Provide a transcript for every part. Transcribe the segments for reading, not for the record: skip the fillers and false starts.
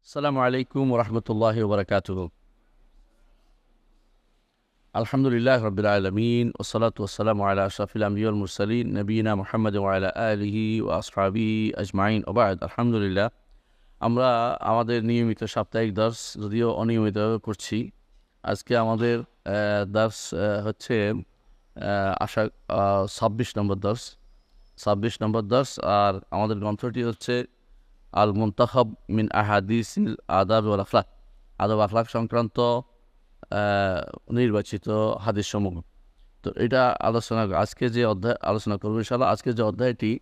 আসসালামু আলাইকুম ওরহমতুল্লাহি ওবরাকাতুহু। আলহামদুলিল্লাহ রাব্বিল আলামিন ওয়াসসালাতু ওয়াসসালামু আলা আশরাফিল আমবিয়া ওয়াল মুরসালিন নবিয়িনা মুহাম্মাদ ওয়া আলা আলিহি ওয়া আসহাবিহি আজমাইন ওয়া বা'দ। আলহামদুলিল্লাহ, আমরা আমাদের নিয়মিত সাপ্তাহিক দর্স যদিও অনিয়মিতভাবে করছি। আজকে আমাদের দর্স হচ্ছে আশা ২৬ নম্বর দর্স। ২৬ নম্বর দর্স। আর আমাদের গ্রন্থটি হচ্ছে আল মুনতাখাব মিন আহাদিসিল আদাব ওয়াল আখলাক, আদব আখলাক সংক্রান্ত নির্বাচিত হাদিস সমূহ। তো এটা আজকে যে অধ্যায় আলোচনা করবো ইনশাআল্লাহ, আজকে যে অধ্যায়টি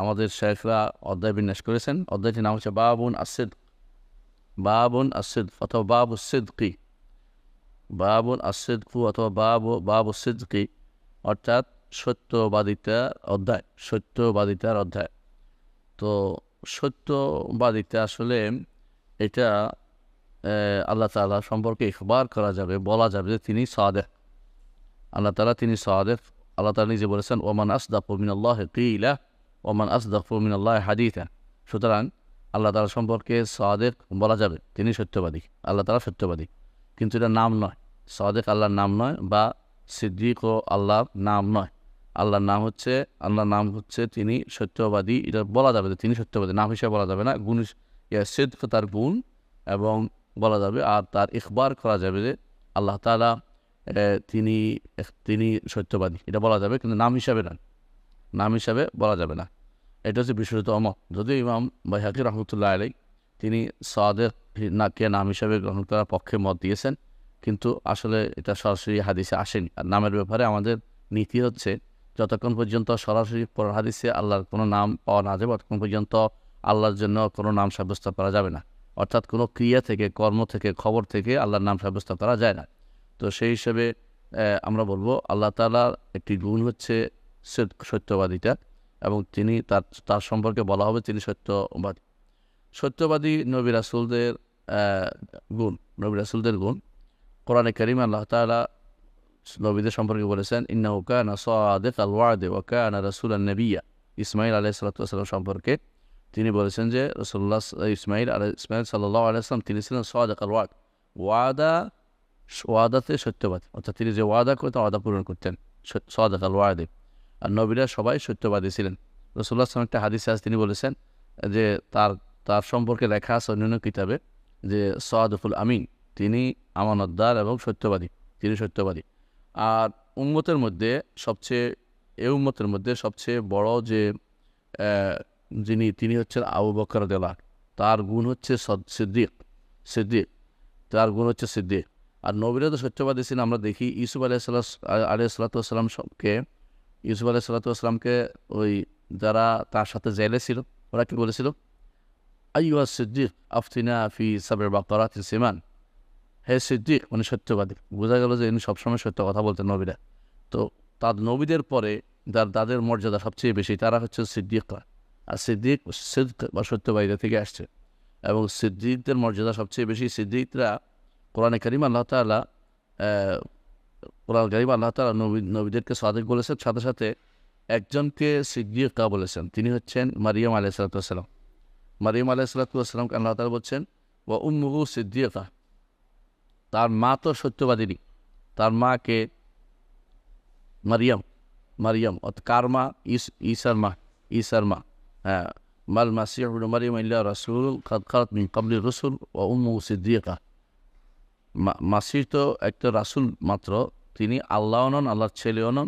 আমাদের শেখরা অধ্যায় বিন্যাস করেছেন, অধ্যায়টির নাম হচ্ছে বাবুন আসিদ, বাবুন আসিদ অথবা বাবু সিদ্কি, বাবুন আসিদকু অথবা বাবু সিদ্কি, অর্থাৎ সত্যবাদিতার অধ্যায়, সত্যবাদিতার অধ্যায়। তো সত্যবাদিতা আসলে এটা আল্লাহ তাআলা সম্পর্কে ইখবার করা যাবে, বলা যাবে যে তিনি সাদেক। আল্লাহ তাআলা তিনি সাদেক। আল্লাহ তাআলা নিজে বলেছেন ওমান আসদাকু মিনাল্লাহি কিলা ওমান আসদাকু মিনাল্লাহি হাদিসা। সুতরাং আল্লাহ তাআলা সম্পর্কে সাদেক বলা যাবে, তিনি সত্যবাদী, আল্লাহ তাআলা সত্যবাদী। কিন্তু এটা নাম নয়, সাদেক আল্লাহর নাম নয়, বা সিদ্দিক ও আল্লাহর নাম নয়। আল্লাহর নাম হচ্ছে তিনি সত্যবাদী। এটা বলা যাবে যে তিনি সত্যবাদী, নাম হিসেবে বলা যাবে না। গুণ সিদ্ক তার গুণ এবং বলা যাবে, আর তার ইখবার করা যাবে যে আল্লাহ তাআলা তিনি তিনি সত্যবাদী, এটা বলা যাবে, কিন্তু নাম হিসাবে না, নাম হিসাবে বলা যাবে না। এটা হচ্ছে বিশুদ্ধ মত। যদিও ইমাম বাইহাকী রহমতুল্লাহ আলাইহি তিনি সাদেক কে নাম হিসাবে গ্রহণ করার পক্ষে মত দিয়েছেন, কিন্তু আসলে এটা সরাসরি হাদিসে আসেনি। আর নামের ব্যাপারে আমাদের নীতি হচ্ছে যতক্ষণ পর্যন্ত সরাসরি কোরআন হাদিসে আল্লাহর কোনো নাম পাওয়া না যাবে ততক্ষণ পর্যন্ত আল্লাহর জন্য কোনো নাম সাব্যস্ত করা যাবে না। অর্থাৎ কোনো ক্রিয়া থেকে, কর্ম থেকে, খবর থেকে আল্লাহর নাম সাব্যস্ত করা যায় না। তো সেই হিসেবে আমরা বলবো আল্লাহ তাআলার একটি গুণ হচ্ছে সত্যবাদিতা, এবং তিনি তার সম্পর্কে বলা হবে তিনি সত্যবাদী। সত্যবাদী নবী রাসূলদের গুণ, নবী রাসূলদের গুণ। কোরআনে কারীমে আল্লাহ তাআলা নবীদের সম্পর্কে বলেছেন ইন্নাহু কানা সাদিকাল ওয়া'দি ওয়া কানা রাসূলান নাবিয়্যা। ইসমাঈল আলাইহিস সালাতু ওয়াস সালাম সম্পর্কে তিনি বলেছেন যে রাসূলুল্লাহ ইসমাঈল সাল্লাল্লাহু আলাইহি ওয়াসাল্লাম তিনি ছিলেন সাদিকাল ওয়া'দ, ওয়াদাতে সত্যবাদী, অর্থাৎ তিনি যে ওয়াদা করতেন ওয়াদা পূরণ করতেন, সাদিকাল ওয়া'দি। আর নবীরা সবাই সত্যবাদী ছিলেন। রাসূলুল্লাহ সাল্লাল্লাহু আলাইহি ওয়াসাল্লাম একটা হাদিসে আছে, তিনি বলেছেন যে তার সম্পর্কে লেখা আছে অন্যান্য কিতাবে যে সাদিকুল আমিন, তিনি আমানতদার এবং সত্যবাদী, তিনি সত্যবাদী। আর উম্মতের মধ্যে সবচেয়ে বড় যে তিনি হচ্ছেন আবু বকর রাদিয়াল্লাহু আনহু, তার গুণ হচ্ছে সিদ্দিক, তার গুণ হচ্ছে সিদ্দিক। আর নবীরা তো সত্যবাদী ছিলেন। আমরা দেখি ইউসুফ আলাইহিস সালামকে ওই যারা তার সাথে জেলে ছিল ওরা কি বলেছিল, আইয়ুহা সিদ্দিক আফতিনা ফি সাব'i বাকারাতিন সিমান। হে সিদ্দিক, মানে সত্যবাদী। বোঝা গেল যে ইনি সবসময় সত্য কথা বলতেন নবীরা। তো তার নবীদের পরে তাদের মর্যাদা সবচেয়ে বেশি, তারা হচ্ছে সিদ্দিকরা। আর সিদ্ক বা সত্যবাদীরা থেকে আসছে, এবং সিদ্দিকদের মর্যাদা সবচেয়ে বেশি। সিদ্দিকরা কোরআনে কারীমে আল্লাহ তাআলা নবীদেরকে সাদিক বলেছেন, সাথে সাথে একজনকে সিদ্দিকা বলেছেন, তিনি হচ্ছেন মারিয়াম আলাইহিস সালাতু ওয়াস সালাম। মারিয়াম আলাইহিস সালাতু ওয়াস সালামকে আল্লাহ তাআলা বলছেন ওয়া উম্মুহু সিদ্দিকা, তার মা তো সত্যবাদিনী। তার মাকে মারিয়াম কার মা? ঈসার মা। হ্যাঁ, মাল মাসিহু ইবনু মারিয়াম ইল্লা রাসূলুন কাদ খালাত মিন ক্বাবলি রাসূল ওয়া উম্মুহু সিদ্দিকা। মাসিহ তো একটা রাসূল মাত্র, তিনি আল্লাহও নন, আল্লাহর ছেলেও নন,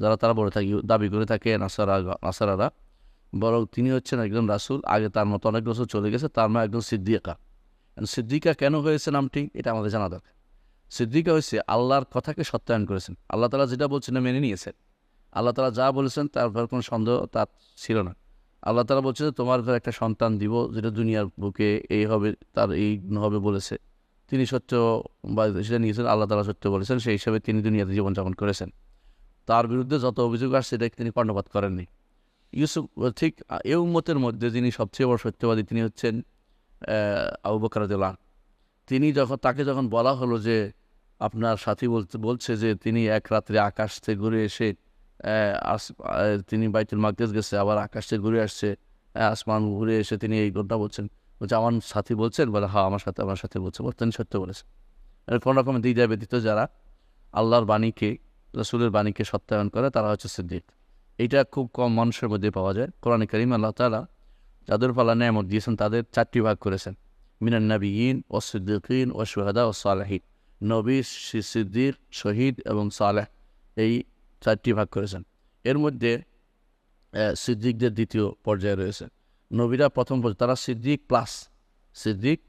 যারা তারা বলে থাকে, দাবি করে থাকে নাসারারা, বরং তিনি হচ্ছেন একজন রাসূল। আগে তার মতো অনেক রাসূল চলে গেছে, তার মা একজন সিদ্দিকা। সিদ্দিকা কেন হয়েছে নামটি, এটা আমাদের জানা দরকার। সিদ্দিকা হয়েছে আল্লাহর কথাকে সত্যায়ন করেছেন, আল্লাহ তাআলা যেটা বলছেন মেনে নিয়েছেন। আল্লাহ তাআলা যা বলেছেন তার ব্যাপারে কোনো সন্দেহ তার ছিল না। আল্লাহ তাআলা বলছে যে তোমার ঘরে একটা সন্তান দিব, যেটা দুনিয়ার বুকে এই হবে, তার এই হবে বলেছে। তিনি সত্য বা সেটা নিয়েছেন, আল্লাহ তাআলা সত্য বলেছেন, সেই হিসাবে তিনি দুনিয়াতে জীবনযাপন করেছেন। তার বিরুদ্ধে যত অভিযোগ আসছে এটা তিনি কর্ণপাত করেননি। ইউসুফ ঠিক এই উম্মতের মধ্যে যিনি সবচেয়ে বড় সত্যবাদী, তিনি হচ্ছেন আবু বকর রাদিয়াল্লাহু আনহু। তাকে যখন বলা হলো যে আপনার সাথী বলছে যে তিনি এক রাত্রে আকাশ থেকে ঘুরে এসে তিনি বাইতুল মাকদিস গেছে, আবার আকাশ থেকে ঘুরে আসছে, আসমান ঘুরে এসে তিনি এই ঘটনা বলছেন। বলছে আমার সাথী বলছেন, বলে হ্যাঁ আমার সাথে বলছে, তিনি সত্য বলেছেন। কোনো রকমের দ্বিধা ব্যতীত যারা আল্লাহর বাণীকে, রাসূলের বাণীকে সত্যায়ন করে তারা হচ্ছে সিদ্দিক। এইটা খুব কম মানুষের মধ্যে পাওয়া যায়। কোরআনে কারীম আল্লাহ তাআলা যাদের পালা নেয়ামত দিয়েছেন তাদের 4টি ভাগ করেছেন, মিনান নাবিয়িন ওয়াস সিদ্দিকিন ওয়াশ শুহাদা ওয়াস সালিহিন। নবী, সিদ্দিক, শহীদ এবং সালেহ, এই 4টি ভাগ করেছেন। এর মধ্যে সিদ্দিকদের দ্বিতীয় পর্যায়ে রয়েছে। নবীরা প্রথম পর্যায়ে, তারা সিদ্দিক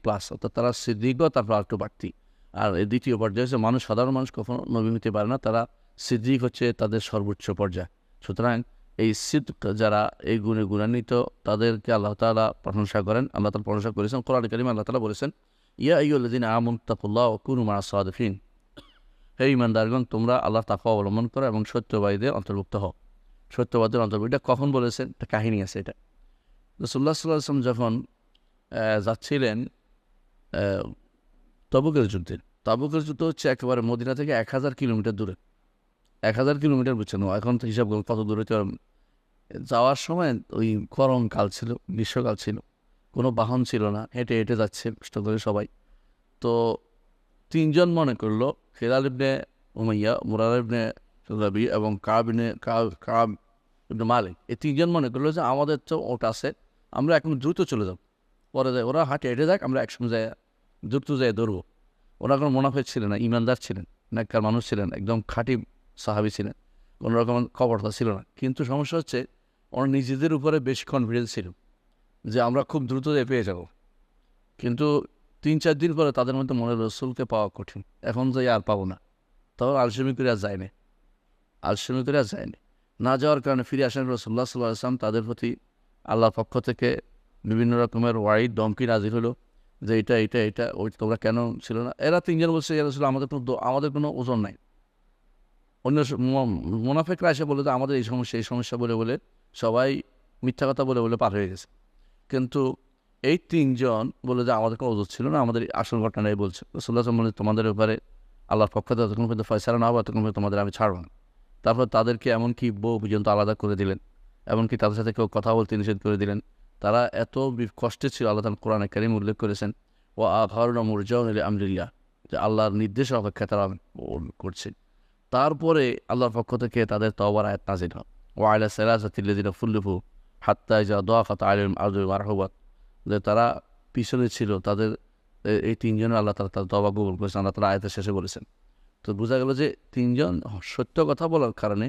প্লাস, অর্থাৎ তারা সিদ্দিকও তারপর একটু বাড়তি। আর এই দ্বিতীয় পর্যায়ে হচ্ছে মানুষ, সাধারণ মানুষ কখনো নবী হতে পারে না, তারা সিদ্দিক হচ্ছে তাদের সর্বোচ্চ পর্যায়। সুতরাং এই সিদ্ক যারা এই গুণে গুণান্বিত তাদেরকে আল্লাহ তাআলা প্রশংসা করেন, আল্লাহ তাআলা প্রশংসা করেছেন। কোরআনে কারীমে আল্লাহ তাআলা বলেছেন, ইয়া আইয়ুহাল্লাযীনা আমানু তাকুল্লাহ ওয়া কুনু মা'আস সাদিকিন। হে ঈমানদারগণ, তোমরা আল্লাহর তাকওয়া অবলম্বন করো এবং সত্যবাদীদের অন্তর্ভুক্ত হও। সত্যবাদীদের অন্তর্ভুক্ত, এটা কখন বলেছেন? একটা কাহিনী আছে। এটা রাসূলুল্লাহ সাল্লাল্লাহু আলাইহি ওয়াসাল্লাম যখন যাচ্ছিলেন তাবুকের যুদ্ধ হচ্ছে একেবারে মদিনা থেকে 1000 কিলোমিটার দূরে। 1000 কিলোমিটার, বুঝছেন? এখন তো হিসাব করুন কত দূরে। যাওয়ার সময় ওই গরমকাল ছিল, গ্রীষ্মকাল ছিল, কোনো বাহন ছিল না, হেঁটে হেঁটে যাচ্ছে কষ্ট করে সবাই। তো 3জন মনে করলো, হিলাল ইবনে উমাইয়া, মুরার ইবনে রবি এবং কাব ইবনে মালিক, এই 3জন মনে করলো যে আমাদের তো ওট আছে, আমরা এখন দ্রুত চলে যাব, পরে যাই, ওরা হাঁটে হেঁটে যাক, আমরা একসঙ্গে যাই দ্রুত যাই ধরবো। ওরা কোনো মুনাফিক ছিলেন না, ইমানদার ছিলেন, নেককার মানুষ ছিলেন, একদম খাঁটি সাহাবী ছিলেন, কোনো রকম কপটতা ছিল না। কিন্তু সমস্যা হচ্ছে ওরা নিজেদের উপরে বেশি কনফিডেন্স ছিল যে আমরা খুব দ্রুত পেয়ে যাব। কিন্তু 3-4 দিন পরে তাদের মধ্যে মনে হলো রসুলকে পাওয়া কঠিন, এখন যাই আর পাবো না। তখন আলসেমি করে আর যায়নি, না যাওয়ার কারণে ফিরে আসেন রাসূলুল্লাহ সাল্লাল্লাহু আলাইহি ওয়াসাল্লাম। তাদের প্রতি আল্লাহর পক্ষ থেকে বিভিন্ন রকমের ওয়াইড ধমকি নাজিল হলো যে এটা ওই তোমরা কেন ছিল না। এরা 3জন বলছে, ইয়া রাসূলুল্লাহ, আমাদের কোনো ওজন নাই। অন্য মুনাফিকরা এসে বলে যে আমাদের এই সমস্যা বলে সবাই মিথ্যা কথা বলে পার হয়ে গেছে। কিন্তু এই 3জন বলে যে আমাদের কোনো ওজন ছিল না, আমাদের আসল ঘটনাই বলছে। রাসূলুল্লাহ সাল্লাল্লাহু আলাইহি ওয়াসাল্লাম তোমাদের ব্যাপারে আল্লাহর পক্ষ থেকে যতক্ষণ পর্যন্ত ফয়সালা না হবে ততক্ষণ পর্যন্ত তোমাদের আমি ছাড়ব না। তারপর তাদেরকে এমনকি বউ পর্যন্ত আলাদা করে দিলেন, এমনকি তাদের সাথে কেউ কথা বলতে নিষেধ করে দিলেন। তারা এত কষ্টে ছিল, আল্লাহ তাআলা কোরআনে কারীম উল্লেখ করেছেন, ও আখারুনা মুরজাউন ইলা আমরিল্লাহ, যে আল্লাহর নির্দেশের অপেক্ষায় তারা করছে। তারপরে আল্লাহর পক্ষ থেকে তাদের তওবার আয়াত নাযিল হয়, ওয়া আলা সালাসাতিল্লাযিনা ফুল্লিফু হাত্তা ইযা দাকাত আলাইহিম আরদু মারহুবাত, যে তারা পিছনে ছিল, তাদের এই 3জনের আল্লাহ তাআলা তাদের তওবা কবুল করেছেন, আল্লাহ তাআলা আয়াতের শেষে বলেছেন। তো বোঝা গেল যে 3জন সত্য কথা বলার কারণে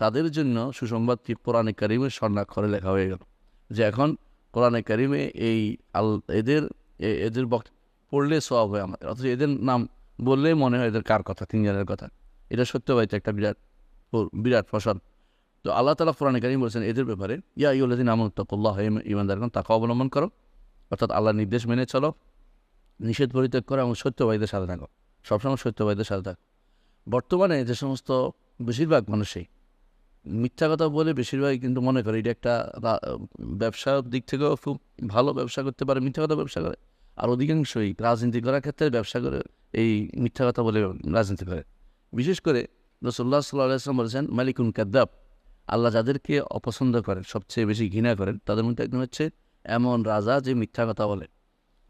তাদের জন্য সুসংবাদটি কোরআনে কারীমের স্বর্ণাক্ষরে লেখা হয়ে গেল, যে এখন কোরআনে কারীমে এই এদের পড়লে সওয়াব হয় আমাদের, অথচ এদের নাম বললেই মনে হয় এদের কার কথা, 3জনের কথা। এটা সত্যবাদী একটা বিরাট ফসল। তো আল্লাহ তাআলা কোরআনে কারীম বলেছেন এদের ব্যাপারে, ইয়া আইয়ুহাল্লাযীনা আমানু তাকুল্লাহ, হে ঈমানদারগণ, তাকওয়া অবলম্বন করো, অর্থাৎ আল্লাহর নির্দেশ মেনে চলো, নিষেধ পরিত্যাগ করো এবং সত্যবাদীদের সাথে থাকো, সবসময় সত্যবাদীদের সাথে থাকো। বর্তমানে যে সমস্ত বেশিরভাগ মানুষই মিথ্যা কথা বলে, বেশিরভাগই কিন্তু মনে করে এটা একটা ব্যবসার দিক থেকেও খুব ভালো, ব্যবসা করতে পারে, মিথ্যা কথা ব্যবসা করে। আর অধিকাংশই রাজনীতি করার ক্ষেত্রে ব্যবসা করে এই মিথ্যা কথা বলে রাজনীতি করে। বিশেষ করে রাসূলুল্লাহ সাল্লাল্লাহু আলাইহি ওয়াসাল্লাম বলেছেন, মালিকুন কাদ্দাব, আল্লাহ যাদেরকে অপছন্দ করেন, সবচেয়ে বেশি ঘৃণা করেন, তাদের মধ্যে একজন হচ্ছে এমন রাজা যে মিথ্যা কথা বলে,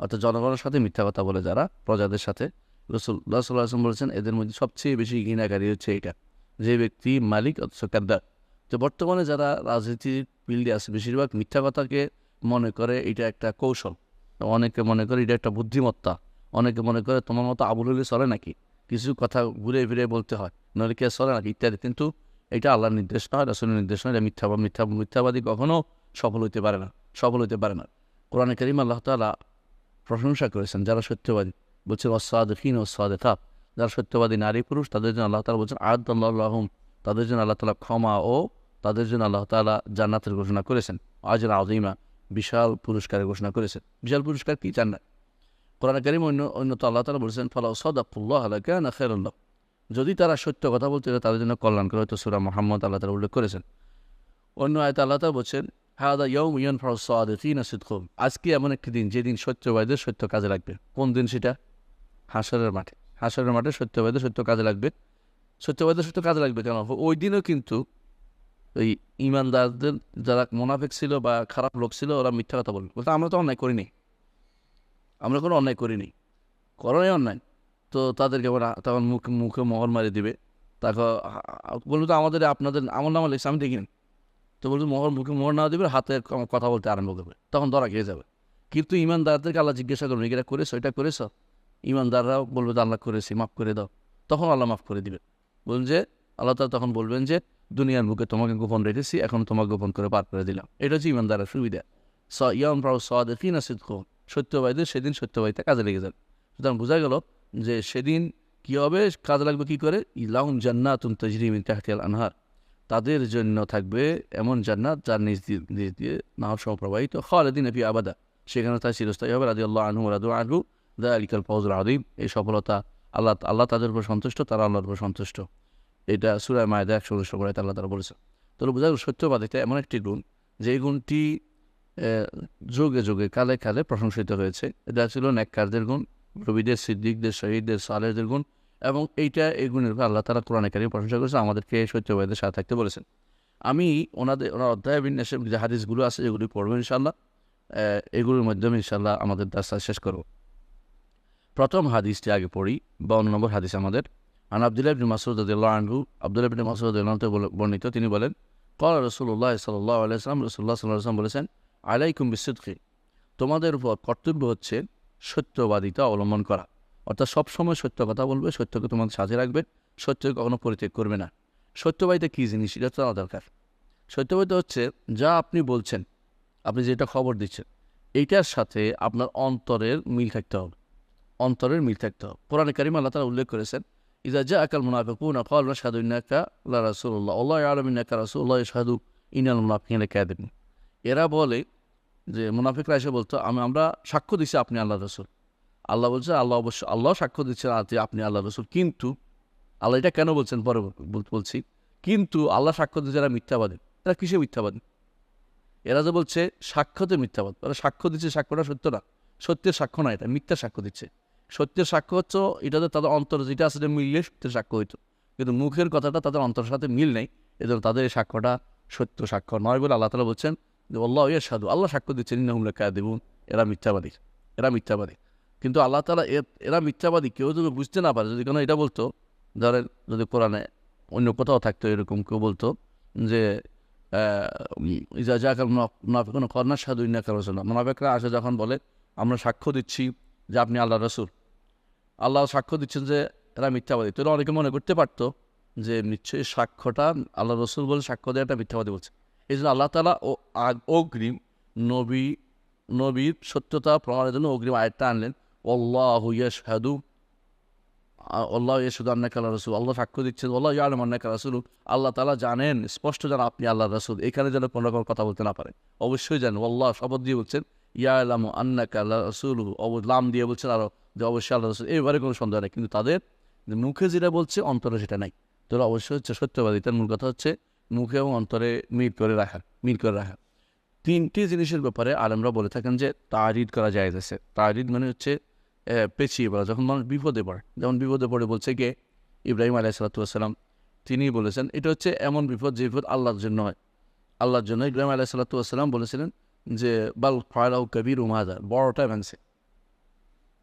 অর্থাৎ জনগণের সাথে মিথ্যা কথা বলে, যারা প্রজাদের সাথে। রাসূলুল্লাহ সাল্লাল্লাহু আলাইহি ওয়াসাল্লাম বলেছেন এদের মধ্যে সবচেয়ে বেশি ঘৃণাকারী হচ্ছে এটা, যে ব্যক্তি মালিক অথচ কাদ্দাব। তো বর্তমানে যারা রাজনীতির ফিল্ডে আছে বেশিরভাগ মিথ্যা কথাকে মনে করে এটা একটা কৌশল, অনেকে মনে করে এটা একটা বুদ্ধিমত্তা, অনেকে মনে করে তোমার মতো আবুল হলে চলে নাকি, কিছু কথা ঘুরে ফিরে বলতে হয়, নইলে কে চলে নাকি ইত্যাদি। কিন্তু এটা আল্লাহর নির্দেশ নয়, রাসূলের নির্দেশ নয়। এটা মিথ্যাবাদী কখনো সফল হতে পারে না। কোরআনে কারীমে আল্লাহ তাআলা প্রশংসা করেছেন যারা সত্যবাদী, বলছেন ওয়াস-সাদিকিন ওয়াস-সাদিকাত, যারা সত্যবাদী নারী পুরুষ তাদের জন্য আল্লাহ তাআলা বলছেন আ'আদ্দাল্লাহু লাহুম, তাদের জন্য আল্লাহ তাআলা ক্ষমা ও তাদের জন্য আল্লাহ তাআলা জান্নাতের ঘোষণা করেছেন, আজর আযীমা, বিশাল পুরস্কারের ঘোষণা করেছেন। বিশাল পুরস্কার কি জান্নাত। কোরআনে কারীম অন্যত আল্লাহ তাআলা বলেছেন, ফালাউ সাদাকুল্লাহ লাকানা খায়রান লাহুম, যদি তারা সত্য কথা বলতে তাদের জন্য কল্যাণকর হতো। সূরা মুহাম্মদ আল্লাহ তাআলা উল্লেখ করেছেন। অন্য আয়াতে আল্লাহ তাআলা বলছেন, হাদা ইয়াউমু ইয়ানফাউ সাদিকিনা সিদকুহুম, আজকে এমন একটি দিন যেদিন সত্যবাদীদের সত্য কাজে লাগবে। কোন দিন সেটা? হাশরের মাঠে সত্যবাদীদের সত্য কাজে লাগবে। সত্যবাদীদের সত্য কাজে লাগবে কেন? ওই দিনও কিন্তু ওই ইমানদারদের যারা মোনাফেক ছিল বা খারাপ লোক ছিল ওরা মিথ্যা কথা বলবে, বলতে আমরা তো অন্যায় করিনি, আমরা কোনো অন্যায় করিনি, করোনাই অন্যায়। তো তাদেরকে ওরা তখন মুখে মুখে মোহর মারি দিবে। তারপর বলবো তো আমাদের আপনাদের আমার নাম লিখছে আমি দেখিনি, তো বলবো মুখে মোহর না দিবে, হাতে কথা বলতে আরম্ভ করবে, তখন ধরা খেয়ে যাবে। কিন্তু ইমানদারদেরকে আল্লাহ জিজ্ঞাসা করবেন এটা করেছো, এটা করেছ? ইমানদাররাও বলবে যে আল্লাহ করেছি, মাফ করে দাও। তখন আল্লাহ মাফ করে দিবেন। বলুন যে আল্লাহ তাআলা তখন বলবেন যে দুনিয়ার বুকে তোমাকে গোপন রেখেছি, এখন তোমাকে গোপন করে পার করে দিলাম। এটা হচ্ছে ইমানদারের সুবিধা। সাদিকিনা সিদকুহুম, সত্যবাদীদের সেদিন সত্যবাদিতা কাজে লেগে যাবে। সুতরাং বোঝা গেল যে সেদিন কী হবে, কাজে লাগবে কী করে? লাহুম জান্নাতুন তাজরি মিন তাহতিহাল আনহার, তাদের জন্য থাকবে এমন জান্নাত যার নিজ দিয়ে নাহর সমপ্রবাহিত, খালিদিনা ফিহা আবাদা, সেখানে তার চিরস্থায়ী হবে। রাদিয়াল্লাহু আনহু ওয়া রাদু আনহু যালিকাল ফাওজুল আযীম, এই সফলতা আল্লাহ তাদের উপর সন্তুষ্ট, তারা আল্লাহর উপর সন্তুষ্ট। এটা সূরা মায়েদা 119 আল্লাহ তাআলা বলেছেন। তাহলে বোঝা গেল সত্যবাদিতা এমন একটি গুণ যে গুণটি যুগে যুগে কালে কালে প্রশংসিত হয়েছে। এটা ছিল নেককারদের গুণ, নবীদের, সিদ্দিকদের, শহীদদের, সালেহদের গুণ, এবং এই গুণের উপর আল্লাহ তাআলা কোরআনে কারিমে প্রশংসা করেছে, আমাদেরকে সত্যবাদীদের সাথে থাকতে বলেছেন। আমি ওনার অধ্যায় বিন্যাসের যে হাদিসগুলো আছে এগুলি পড়বো ইনশাআল্লাহ, এগুলোর মাধ্যমে ইনশাআল্লাহ আমাদের দার্সা শেষ করব। প্রথম হাদিসটি আগে পড়ি, 52 নম্বর হাদিস আমাদের। আন আব্দুল্লাহ ইবনে মাসউদ রাদিয়াল্লাহু আনহু, আব্দুল্লাহ ইবনে মাসউদ রাদিয়াল্লাহু আনহু বর্ণিত, তিনি বলেন ক্বালা রাসূলুল্লাহ সাল্লাল্লাহু আলাইহি ওয়াসাল্লাম, রাসূলুল্লাহ সাল্লাল্লাহু আলাইহি ওয়াসাল্লাম বলেছেন আলাইকুম বিসিদকি, তোমাদের উপর কর্তব্য হচ্ছে সত্যবাদিতা অবলম্বন করা, অর্থাৎ সবসময় সত্য কথা বলবে, সত্যকে তোমাদের সাথে রাখবে, সত্যকে কখনো পরিত্যাগ করবে না। সত্যবাদিতা কী জিনিস এটা জানা দরকার। সত্যবাদিতা হচ্ছে যা আপনি বলছেন, আপনি যেটা খবর দিচ্ছেন, এইটার সাথে আপনার অন্তরের মিল থাকতে হবে, অন্তরের মিল থাকতে হবে। কোরআনে কারিমে আল্লাহ তাআলা উল্লেখ করেছেন ইযা জাআকাল মুনাফিকুনা ক্বালু নাশহাদু ইন্নাকা লা রাসূলুল্লাহ আল্লাহু ইয়ালামু ইন্নাকা রাসূলুল্লাহ ইয়াশহাদু ইন্নাল মুনাফিকিনা কাযিবুন। এরা বলে যে মুনাফিকরা এসে বলতো আমরা সাক্ষ্য দিচ্ছি আপনি আল্লাহ রাসূল। আল্লাহ বলছে আল্লাহ সাক্ষ্য দিচ্ছেন আপনি আল্লাহ রাসূল, কিন্তু আল্লাহ এটা কেন বলছেন পরে বলছি, কিন্তু আল্লাহ সাক্ষ্য দিচ্ছে এরা মিথ্যাবাদী। এরা কিসে মিথ্যাবাদী? এরা যে বলছে সাক্ষ্যতে মিথ্যাবাদ, এরা সাক্ষ্য দিচ্ছে, সাক্ষ্যটা সত্য না, সত্যের সাক্ষ্য না, এটা মিথ্যা সাক্ষ্য দিচ্ছে। সত্যের সাক্ষ্য হচ্ছে এটাতে তাদের অন্তর যেটা আছে এটা মিললে সত্যের সাক্ষ্য হইতো, কিন্তু মুখের কথাটা তাদের অন্তরের সাথে মিল নেই, এজন্য তাদের এই সাক্ষ্যটা সত্য সাক্ষ্য নয় বলে আল্লাহ তাআলা বলছেন যে আল্লাহু ইয়াশহাদু, আল্লাহ সাক্ষ্য দিচ্ছেন ইন্নাহুম লাকাযিবুন, এরা মিথ্যাবাদী, এরা মিথ্যাবাদী। কিন্তু আল্লাহ তাআলা এরা মিথ্যাবাদী কেউ যদি বুঝতে না পারে, যদি কোনো এটা বলতো, ধরেন যদি কোরআনে অন্য কোথাও থাকতো এরকম কেউ বলতো যে ইজা জাআকাল মুনাফিকুনা ক্বালু নাশহাদু ইন্নাকা রাসূলুল্লাহ, মুনাফিকরা আসে যখন বলে আমরা সাক্ষ্য দিচ্ছি যে আপনি আল্লাহর রাসূল, আল্লাহ সাক্ষ্য দিচ্ছেন যে এরা মিথ্যাবাদী। তো অনেকে মনে করতে পারতো যে নিশ্চয়ই সাক্ষ্যটা আল্লাহ রসুল বলে সাক্ষ্য দেওয়াটা মিথ্যাবাদী বলছে। এই জন্য আল্লাহ তাআলা অগ্রিম নবীর সত্যতা প্রমাণের জন্য অগ্রিম আয়াতটা আনলেন, আল্লাহু ইয়াশহাদু আন্নাকা রাসূল, আল্লাহ সাক্ষ্য দিচ্ছেন, আল্লাহু ইয়ালামু আন্নাকা রাসূল, আল্লাহ তাআলা জানেন, স্পষ্ট জানেন আপনি আল্লাহর রাসূল। এখানে যেন কোনো রকম কথা বলতে না পারে, অবশ্যই জানেন। আল্লাহ শপথ দিয়ে বলছেন ইয়ালামু আন্নাকা রাসূলুহু, লাম দিয়ে বলছেন আরও যে অবশ্যই আল্লাহ রাসূল, এবারে কোনো সন্দেহ নেই। কিন্তু তাদের মুখে যেটা বলছে অন্তরে সেটা নাই। তো অবশ্যই হচ্ছে সত্যবাদিতার মূল কথা হচ্ছে মুখে এবং অন্তরে মিল করে রাখা। তিনটি জিনিসের ব্যাপারে আলেমরা বলে থাকেন যে তারিদ করা যায় আছে। তারিদ মানে হচ্ছে পেছিয়ে পড়া, যখন মানুষ বিপদে পড়ে, যেমন বিপদে পড়ে বলছে কে ইব্রাহিম আলাইহিস সালাম, তিনি বলেছেন এটা হচ্ছে এমন বিপদ যে বিপদ আল্লাহর জন্য হয়, আল্লাহর জন্য। ইব্রাহিম আলাইহিস সালাম বলেছিলেন যে বাল ফালাউ কাবীরুহুম হাযা, বড়টা ভাঙছে।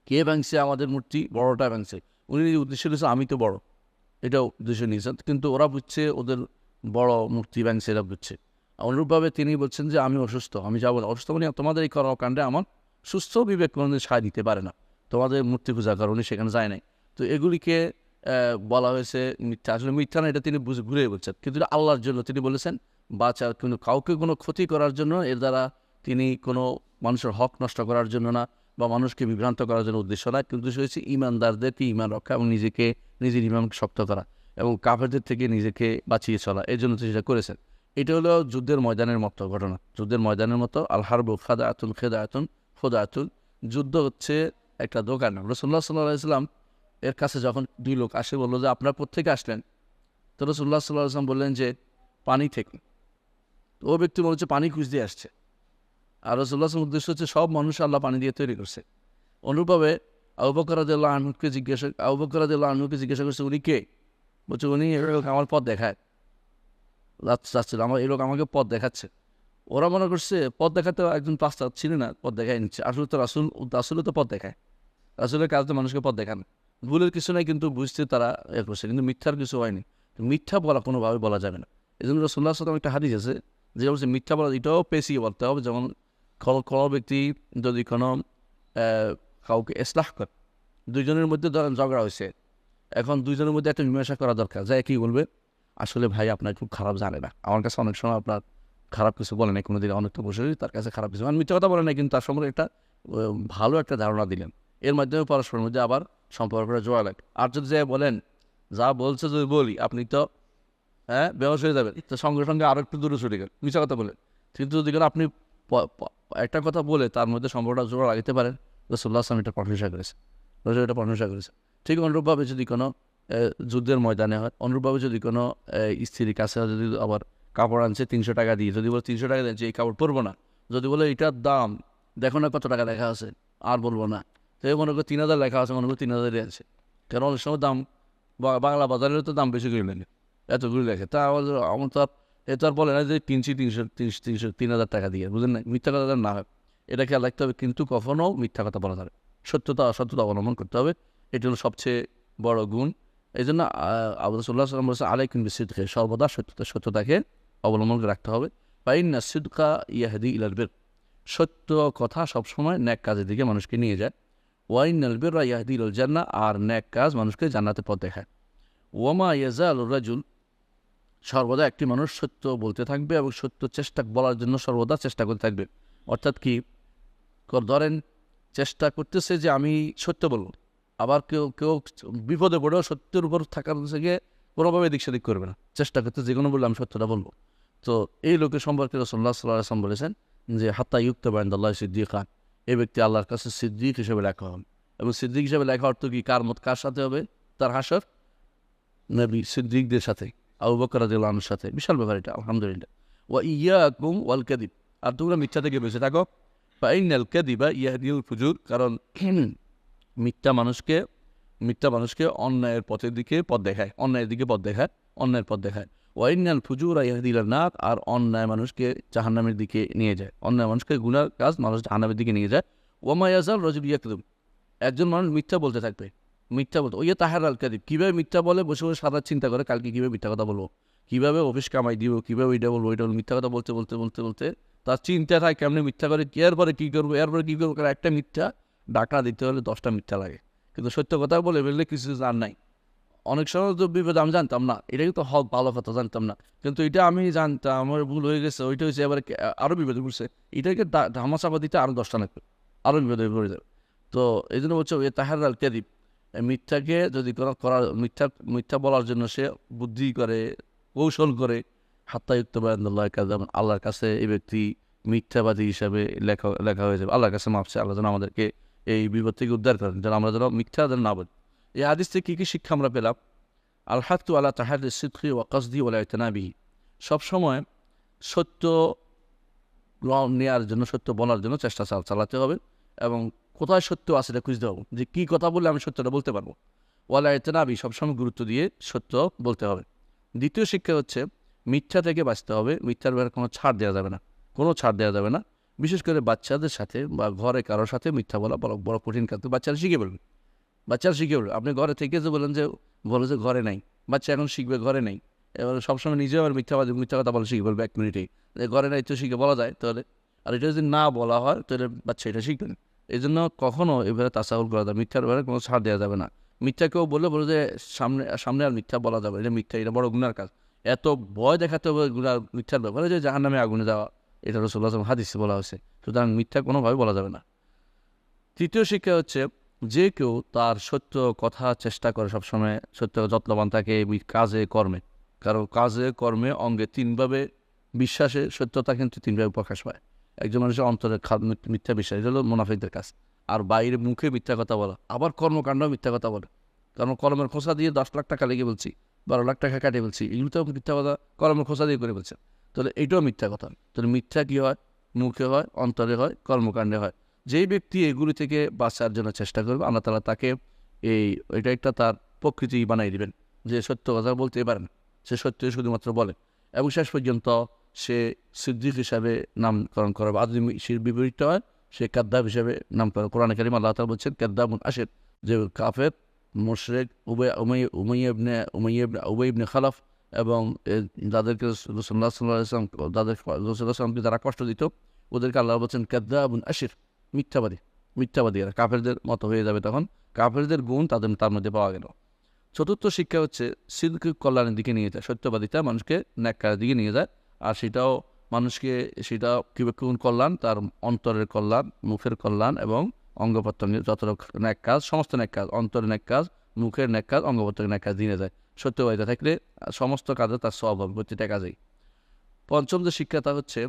কে ভাঙছে? আমাদের মূর্তি, বড়টা ভাঙছে। উনি উদ্দেশ্য নিয়েছেন আমি তো বড়, এটাও উদ্দেশ্য নিয়েছেন, কিন্তু ওরা বুঝছে ওদের বড় মূর্তি ভাঙছে, এরা বুঝছে। অনুরূপভাবে তিনি বলছেন যে আমি অসুস্থ, আমি যাবো না। অসুস্থ মানে তোমাদের এই কর্মকাণ্ডে আমার সুস্থ বিবেক কোনোদিন সায় দিতে পারে না, তোমাদের মূর্তি পূজা করো, উনি সেখানে যায় নাই। তো এগুলিকে বলা হয়েছে মিথ্যা। আসলে মিথ্যা না, এটা তিনি ঘুরে বলছেন, কিন্তু আল্লাহর জন্য তিনি বলেছেন বাঁচার, কিন্তু কাউকে কোনো ক্ষতি করার জন্য, এর দ্বারা তিনি কোনো মানুষের হক নষ্ট করার জন্য না, বা মানুষকে বিভ্রান্ত করার জন্য উদ্দেশ্য না, কিন্তু হয়েছে ইমানদারদেরকে ইমান রক্ষা এবং নিজের ইমানকে শক্ত করা এবং কাফেরদের থেকে নিজেকে বাঁচিয়ে চলা, এর জন্য তিনি সেটা করেছেন। এটা হলো যুদ্ধের ময়দানের মতো ঘটনা, যুদ্ধের ময়দানের মতো। আল হারবু খাদাআতুন খিদাআতুন খুদাআতুন, যুদ্ধ হচ্ছে একটা দোকান। রাসূলুল্লাহ সাল্লাল্লাহু আলাইহি ওয়াসাল্লাম এর কাছে যখন দুই লোক আসে, বললো যে আপনারা কোত্থেকে আসলেন? তো রাসূলুল্লাহ সাল্লাল্লাহু আলাইহি ওয়াসাল্লাম বললেন যে পানি থেকে। ও ব্যক্তি বলছে পানি খুঁজতে আসছে, আর রাসূলুল্লাহ সাল্লাল্লাহু আলাইহি ওয়াসাল্লামের উদ্দেশ্য হচ্ছে সব মানুষ আল্লাহ পানি দিয়ে তৈরি করছে। অনুরূপভাবে আবু বকর রাদিয়াল্লাহু আনহুকে জিজ্ঞাসা করছে উনি কে? বলছে উনি আমার পথ দেখায়। যাচ্ছিল, আমার এই লোক আমাকে পথ দেখাচ্ছে। ওরা মনে করছে পথ দেখাতে একজন পাঁচটা ছিল না, পথ দেখাই নিচ্ছে। আসলে তো রাসূল তো পথ দেখায়, রাসূলের কাজ তো মানুষকে পথ দেখান। ভুলের কিছু নাই, কিন্তু বুঝতে তারা করছে, কিন্তু মিথ্যার কিছু হয়নি। মিথ্যা বলা কোনোভাবে বলা যাবে না। এই জন্য রাসূলুল্লাহ সাল্লাল্লাহু আলাইহি ওয়াসাল্লাম একটা হাদিস আছে যে বলছে মিথ্যা বলা, এটাও পেশিয়ে বলতে হবে। যেমন কোনো ব্যক্তি যদি কোনো কাউকে ইসলাহ করে, দুইজনের মধ্যে ধরেন ঝগড়া হয়েছে, এখন দুইজনের মধ্যে একটা মীমাংসা করা দরকার। যায় কি বলবে, আসলে ভাই আপনার খুব খারাপ জানে না, আমার কাছে অনেক সময় আপনার খারাপ কিছু বলে নাই, কোনো দিন অনেকটা বসে তার কাছে খারাপ কিছু, মানে মিথ্যা কথা বলে নাই, কিন্তু তার সম্পর্কে একটা ভালো একটা ধারণা দিলেন। এর মাধ্যমে পরস্পরের মধ্যে আবার সম্পর্কটা জোড়া লাগে। আর যদি যে বলেন যা বলছে যদি বলি আপনি তো বেহস হয়ে যাবেন, তো সঙ্গে সঙ্গে আরও একটু দূরে ছুটে গেল মিথ্যা কথা বলে। কিন্তু যদি কোনো আপনি একটা কথা বলে তার মধ্যে সম্পর্কটা জোড়া লাগাতে পারেন, রাসূলুল্লাহ সাল্লাল্লাহু আলাইহি ওয়াসাল্লাম এটা প্রশংসা করেছে, এটা প্রশংসা করেছে। ঠিক অনুরূপভাবে যদি কোনো যুদ্ধের ময়দানে হয়, অনুরূপভাবে যদি কোনো স্ত্রীর কাছে যদি আবার কাপড় আনছে 300 টাকা দিয়ে, যদি বলে 300 টাকা দিয়েছে এই কাপড় পরবো না, যদি বলে এটার দাম দেখো না কত টাকা লেখা আছে, আর বলবো না, তো মনে করো 3000 লেখা আছে, মনে করো 3000 আছে, কারণ অনেক সময় দাম বাংলা বাজারের তো দাম বেশি করে নেয়, এতগুলো লেখে। তা আমার তো আর এ তো আর বলে না যে কিনছি 300 3000 টাকা দিয়ে, বুঝলেন না, মিথ্যা কথা না হয়, এটা খেয়াল রাখতে হবে। কিন্তু কখনও মিথ্যা কথা বলা যাবে, সত্যতা অসত্যতা অবলম্বন করতে হবে, এটি হলো সবচেয়ে বড় গুণ। এই জন্য আবু রাসূলুল্লাহ সাল্লাল্লাহু আলাইহি ওয়াসাল্লাম বলেছে আলাইকুম বিসিদকি, সর্বদা সত্যতাকে অবলম্বন করে রাখতে হবে। ফাইন্না সিদকা ইয়াহদি ইলাল বির, সত্য কথা সবসময় ন্যাক কাজের দিকে মানুষকে নিয়ে যায়। ওয়াইনাল বিররা ইয়াহদি ইলাল জান্নাহ, আর ন্যাক কাজ মানুষকে জান্নাতে পথ দেখায়। ওয়ামা ইয়াজালুর রাজুল, সর্বদা একটি মানুষ সত্য বলতে থাকবে এবং সত্য চেষ্টা বলার জন্য সর্বদা চেষ্টা করতে থাকবে। অর্থাৎ কি, ধরেন চেষ্টা করতেছে যে আমি সত্য বলবো, আবার কেউ কেউ বিপদে পড়েও সত্যের উপর থাকার থেকে কোনোভাবে দিক সেদিক করবে না, চেষ্টা করতে যে কোনো বললে আমি সত্যটা বলবো। তো এই লোকের সম্পর্কে রাসূলুল্লাহ সাল্লাল্লাহু আলাইহি ওয়াসাল্লাম বলেছেন যে হাত্তা ইউকতাবা ইনদাল্লাহি সিদ্দিকান, এই ব্যক্তি আল্লাহর কাছে সিদ্দিক হিসেবে লেখা হবে। এবং সিদ্দিক হিসেবে লেখা অর্থ কি, কার সাথে হবে, তার হাসর নবী সিদ্দিকদের সাথে, আবু বকর রাদিয়াল্লাহু আনহুর সাথে, বিশাল ব্যাপার এটা, আলহামদুলিল্লাহ। ওয়া ইয়াকুম ওয়াল কাযিব, আর তোমরা মিথ্যা থেকে বেঁচে থাকো। ফাইনাল কাযিবা ইয়াহদিউল ফুজুর, কারণ মিথ্যা মানুষকে অন্যায়ের পথ দেখায়, অন্যায়ের দিকে পথ দেখায়, অন্যায়ের পথ দেখায়। ওয়াইনাল ফুজুরা ইয়াহদিল নার, আর অন্যায় মানুষকে জাহান্নামের দিকে নিয়ে যায়, অন্যায় মানুষকে গুনার কাজ মানুষ জাহান্নামের দিকে নিয়ে যায়। ওমা ইয়াজাল রাজুল ইয়াকযুব, একজন মানুষ মিথ্যা বলতে থাকবে, মিথ্যা বলতে ওই তাহার আল কাদিব, কীভাবে মিথ্যা বলে বসে বসে সারা চিন্তা করে কালকে কীভাবে মিথ্যা কথা বলবো, কীভাবে অফিস কামাই দিব, কীভাবে ওইটা বলবো ওইটা বলবো, মিথ্যা কথা বলতে বলতে বলতে বলতে তার চিন্তা থাকে কেমনি মিথ্যা করে, এরপরে কী করবো, এরপরে কী করবো, কারণ একটা মিথ্যা ডাকা দিতে হলে 10টা মিথ্যা লাগে। কিন্তু সত্য কথা বলে ফেললে কিছু জান নাই। অনেক সময় তো বিপদ আমি জানতাম না, এটা কিন্তু হক ভালো কথা জানতাম না, কিন্তু এটা আমি জানতাম আমার ভুল হয়ে গেছে, ওইটা হচ্ছে এবার আরও বিপদে পড়ছে, এটাকে ধামাচাপা দিতে আরও 10টা লাগবে, আরও বিপদে পড়ে যাবে। তো এই জন্য বলছে ওই তাহার আল কাদিব, মিথ্যাকে যদি মিথ্যা বলার জন্য সে বুদ্ধি করে, কৌশল করে, হাত্তা ইউকতাবা ইনদাল্লাহি কাযাবান, আল্লাহর কাছে এই ব্যক্তি মিথ্যাবাদী হিসাবে লেখা হয়ে যাবে। আল্লাহর কাছে মাপছে, আল্লাহ যেন আমাদেরকে এই বিপদ থেকে উদ্ধার করেন, যেন আমরা যেন মিথ্যা যেন না বলি। এই হাদিস থেকে কী কী শিক্ষা আমরা পেলাম? আল হাত্তু আলা তাহাররি সিদকি ওয়া কসদি ওয়া ইতিনাবিহি, সবসময় সত্য নেওয়ার জন্য, সত্য বলার জন্য চেষ্টা চালাতে হবে, এবং কোথায় সত্য আছে এটা খুঁজতে হবে, যে কী কথা বললে আমি সত্যটা বলতে পারবো। ওয়ালা ইতিনাবি, সবসময় গুরুত্ব দিয়ে সত্য বলতে হবে। দ্বিতীয় শিক্ষা হচ্ছে মিথ্যা থেকে বাঁচতে হবে, মিথ্যার ব্যাপারে কোনো ছাড় দেওয়া যাবে না, কোনো ছাড় দেওয়া যাবে না। বিশেষ করে বাচ্চাদের সাথে বা ঘরে কারোর সাথে মিথ্যা বলা বড় কঠিন কাজ, বাচ্চারা শিখে বলবে, আপনি ঘরে থেকে যে বলেন যে বলে যে ঘরে নাই, বাচ্চা এখন শিখবে ঘরে নাই, এবার সবসময় নিজেও আবার মিথ্যা কথা বলা শিখে বলবে 1 মিনিটেই, যে ঘরে নাই তো শিখে বলা যায় তাহলে, আর এটা যদি না বলা হয় তাহলে বাচ্চা এটা শিখবে না। এই জন্য কখনও এবারে তাসাহুল করা যায়, মিথ্যার ব্যাপারে কোনো ছাড় দেওয়া যাবে না। মিথ্যা কেউ বলে যে সামনে আর মিথ্যা বলা যাবে, এটা মিথ্যা, এটা বড় গুনার কাজ, এত ভয় দেখাতে হবে মিথ্যার ব্যাপারে যে জাহান্নামে আগুনে যাওয়া, এটা রাসূলুল্লাহ সাল্লাল্লাহু আলাইহি ওয়াসাল্লাম হাদিসে বলা হয়েছে। সুতরাং মিথ্যা কোনোভাবে বলা যাবে না। তৃতীয় শিক্ষা হচ্ছে যে কেউ তার সত্য কথা চেষ্টা করে, সবসময় সত্য যত্নবান থাকে কাজে কর্মে, কারণ কাজে কর্মে অঙ্গে 3ভাবে, বিশ্বাসে সত্যতা কিন্তু 3ভাবে প্রকাশ পায়। একজন মানুষের অন্তরে মিথ্যা বিশ্বাস, এটা হলো মুনাফিকদের কাজ। আর বাইরে মুখে মিথ্যা কথা বলা, আবার কর্মকাণ্ড মিথ্যা কথা বলে, কারণ কলমের খোসা দিয়ে 10 লাখ টাকা লেগে বলছি, 12 লাখ টাকা কাটিয়ে বলছি, এগুলো তো মিথ্যা কথা, কলমের খোসা দিয়ে করে বলছে, তাহলে এইটাও মিথ্যা কথা। তাহলে মিথ্যা কী হয়, মুখে হয়, অন্তরে হয়, কর্মকাণ্ডে হয়। যেই ব্যক্তি এগুলি থেকে বাঁচার জন্য চেষ্টা করবে, আল্লাহ তাআলা তাকে এটা একটা তার প্রকৃতি বানাই দিবেন, যে সত্য কথা বলতে পারেন, সে সত্যি শুধুমাত্র বলে। এবং শেষ পর্যন্ত সে সিদ্দিক হিসাবে নামকরণ করবে। আর যদি বিপরীতটা হয় সে কাদ্দাব হিসাবে নামকরণ। কোরআনে কারীমে আল্লাহ তাআলা বলছেন কাদ্দাবুন আশির, যে কাফের মুশরিক উমাইয়া ইবনে খালাফ এবং যাদেরকে রাসূলুল্লাহ সাল্লাল্লাহু আলাইহি ওয়াসাল্লাম রাসূলুল্লাহ সাল্লামকে যারা কষ্ট দিত ওদেরকে আল্লাহ বলছেন কাদ্দাবুন আশির, মিথ্যাবাদী এরা কাফেরদের মতো হয়ে যাবে। তখন কাফেরদের গুণ তার মধ্যে পাওয়া গেল। চতুর্থ শিক্ষা হচ্ছে সিদ্ক কল্যাণের দিকে নিয়ে যায়, সত্যবাদিতা মানুষকে ন্যাক্কারের দিকে নিয়ে যায়। আর সেটা কিভাবে কল্যাণ, তার অন্তরের কল্যাণ, মুখের কল্যাণ এবং অঙ্গ প্রত্যঙ্গের যত ন্যাক কাজ, সমস্ত ন্যাক কাজ, অন্তরের ন্যাক কাজ, মুখের ন্যাক কাজ, অঙ্গ প্রত্যঙ্গের ন্যাক কাজ দিয়ে যায়। সত্যবাদিতা থাকলে সমস্ত কাজে তার সওয়াব হবে প্রতিটা কাজেই। পঞ্চম যে শিক্ষা তা হচ্ছে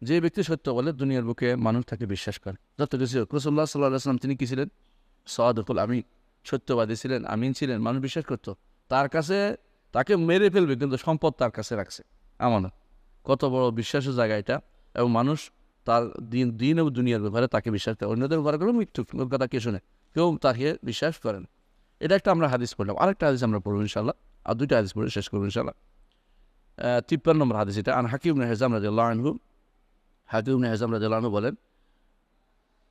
যে ব্যক্তি সত্য বলে দুনিয়ার বুকে মানুষ তাকে বিশ্বাস করে। যত কিছু রাসূলুল্লাহ সাল্লাল্লাহু আলাইহি ওয়াসাল্লাম তিনি কি ছিলেন? সাদিকুল আমিন, সত্যবাদী ছিলেন, আমিন ছিলেন, মানুষ বিশ্বাস করতো তার কাছে। তাকে মেরে ফেলবে কিন্তু সম্পদ তার কাছে রাখছে আমানত। কত বড় বিশ্বাসের জায়গা এটা। এবং মানুষ তার দিন এবং দুনিয়ার ব্যাপারে তাকে বিশ্বাস করে, অন্যদের ব্যাপারে করে মৃত্যু কথা কে শুনে, কেউ তাকে বিশ্বাস করেন। এটা একটা আমরা হাদিস পড়লাম। আরেকটা হাদিস আমরা পড়বো ইনশাআল্লাহ, আর দুইটা হাদিস পড়ে শেষ করবো ইনশাআল্লাহ। 53 নম্বর হাদিস এটা। আন হাকিম ইবনে হিজাম রাদিয়াল্লাহু আনহু, হাকিম ইবনে হিজাম রাদিয়াল্লাহু আনহু বলেন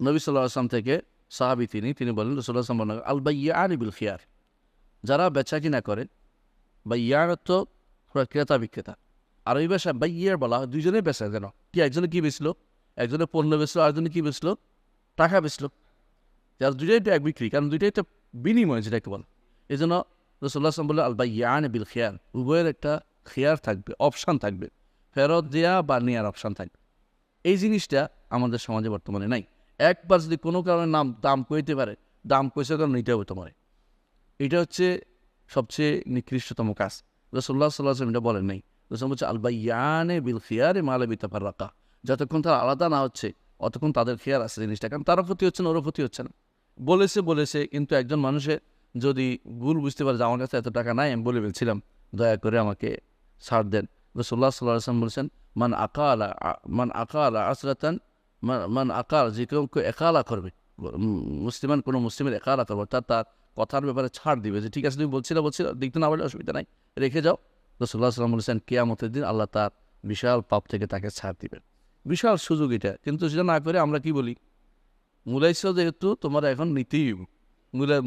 নবী সাল্লাল্লাহু আলাইহি ওয়াসাল্লাম থেকে সাহাবী তিনি বলেন রাসূলুল্লাহ সাল্লাল্লাহু আলাইহি ওয়াসাল্লাম আল বাইয়ানি বিল খিয়ার, যারা বেচা কিনা করে, বাইয়ার তো ক্রেতা বিক্রেতা, আরবি ভাষায় বাইয়ার বলা হয় দুইজনেই বেচা কেন। কি একজনে কি বেচলো? একজনে পণ্য বেচলো, আরেকজনে কি বেচলো? টাকা বেচলো। যার দুইটাই তো এক বিক্রি, কারণ দুইটাই তো বিনিময় যেটাকে বলে। এই জন্য রাসূলুল্লাহ সাল্লাল্লাহু আলাইহি ওয়াসাল্লাম বলে আল বাইয়ানি বিল খিয়ার, উভয়ের একটা খিয়ার থাকবে, অপশান থাকবে, ফেরত দেয়া বা নেওয়ার অপশান থাকবে। এই জিনিসটা আমাদের সমাজে বর্তমানে নাই। একবার যদি কোনো কারণে দাম কইতে পারে, দাম কইছে কারণ নিতে হবে তোমার, এটা হচ্ছে সবচেয়ে নিকৃষ্টতম কাজ। রাসূলুল্লাহ সাল্লাল্লাহু আলাইহি ওয়াসাল্লাম এটা বলেন নাই। রাসূল বলছে আল বাইয়ানে বিল খিয়ারে মা lam yatafarraqa, যতক্ষণ তারা আলাদা না হচ্ছে অতক্ষণ তাদের খিয়ার আছে জিনিসটা, কারণ তারও ক্ষতি হচ্ছে না, ওরও ক্ষতি হচ্ছে না। বলেছে কিন্তু একজন মানুষে যদি ভুল বুঝতে পারে যে আমার কাছে এত টাকা নাই, আমি বলে ফেলছিলাম, দয়া করে আমাকে ছাড় দেন। রাসূলুল্লাহ সাল্লাল্লাহু আলাইহি ওয়াসাল্লাম বলছেন মান আকালা আসরাতান, মান আকাল, যে কেউ একালা করবে, কোনো মুসলিমের একালা করবে, তার কথার ব্যাপারে ছাড় দিবে, যে ঠিক আছে তুমি বলছিল দেখতে না বলে অসুবিধা নাই, রেখে যাও। রাসূলুল্লাহ সাল্লাল্লাহু আলাইহি ওয়াসাল্লাম বলেছেন কিয়ামতের দিন আল্লাহ তার বিশাল পাপ থেকে তাকে ছাড় দিবেন। বিশাল সুযোগ এটা, কিন্তু সেটা না করে আমরা কি বলি, মূলাইছ যেহেতু তোমার এখন নিতেই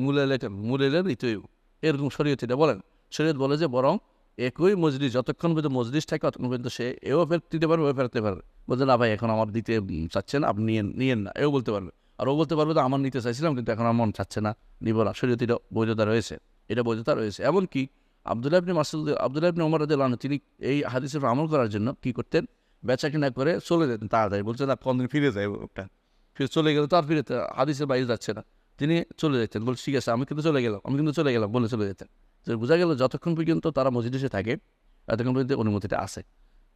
মূলেলে নিতেই, এরকম শরীয়ত এটা বলেন। শরীয়ত বলে যে বরং একই মজলিস, যতক্ষণ পর্যন্ত মজলিস থাকে ততক্ষণ পর্যন্ত সে এও ফেরত দিতে পারবে, এও ফেরতে পারবে। বলছে না ভাই এখন আমার দিতে চাচ্ছেন, আপনি নিয়েন না, এও বলতে পারবে। আর ও বলতে পারবে যে আমার নিতে চাইছিলাম কিন্তু এখন আমার মন চাচ্ছে না, নিব না। শরীয়ত এটা বৈধতা রয়েছে। এমনকি আব্দুল্লাহ ইবনে ওমর রাদিয়াল্লাহু আনহু তিনি এই হাদিসের আমল করার জন্য কি করতেন, বেচা কিনা করে চলে যেতেন তাড়াতাড়ি। বলছে না কোনদিন ফিরে যায়, ওটা ফিরে চলে গেলে তো আর ফিরে হাদিসের বাইরে যাচ্ছে না, তিনি চলে যেতেন। বলছে ঠিক আছে আমি কিন্তু চলে গেলাম বলে চলে যেতেন। যে বোঝা গেল যতক্ষণ পর্যন্ত তারা মজলিসে থাকে ততক্ষণ পর্যন্ত অনুমতিটা আছে।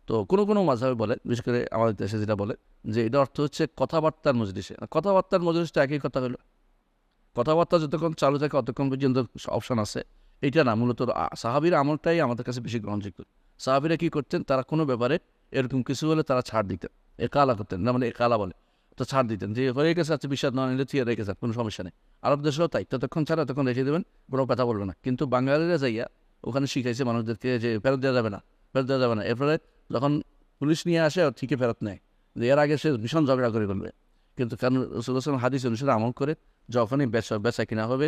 তো কোনো মাযহাবে বলে, বিশেষ করে আমাদের দেশে যেটা বলে যে এটা অর্থ হচ্ছে কথাবার্তার মজলিসটা একই কথা হলো, কথাবার্তা যতক্ষণ চালু থাকে ততক্ষণ পর্যন্ত অপশন আছে। এইটা না, মূলত সাহাবীর আমলটাই আমাদের কাছে বেশি গ্রহণযোগ্য। সাহাবীরা কি করতেন, তারা কোনো ব্যাপারে এরকম কিছু হলে তারা ছাড় দিতেন, একালা করতেন না, মানে একালা বলে তো ছাড় দিতেন, যে হয়ে গেছে আচ্ছা বিশ্বাস না নিলে ঠিক রেখে যান, কোনো সমস্যা নেই। আরব দেশেও তাই, ততক্ষণ ছাড়া তখন রেখে দেবেন, কোনো কথা বলবে না। কিন্তু বাঙালিরা যাইয়া ওখানে শিখাইছে মানুষদেরকে যে ফেরত দেওয়া যাবে না। এরপরে যখন পুলিশ নিয়ে আসে ঠিকই ফেরত নেয়, যে এর আগে সে ভীষণ ঝগড়া করে ফেলবে। কিন্তু কারণ রাসূলুল্লাহ হাদিস অনুসারে আমল করে যখনই বেচা কিনা হবে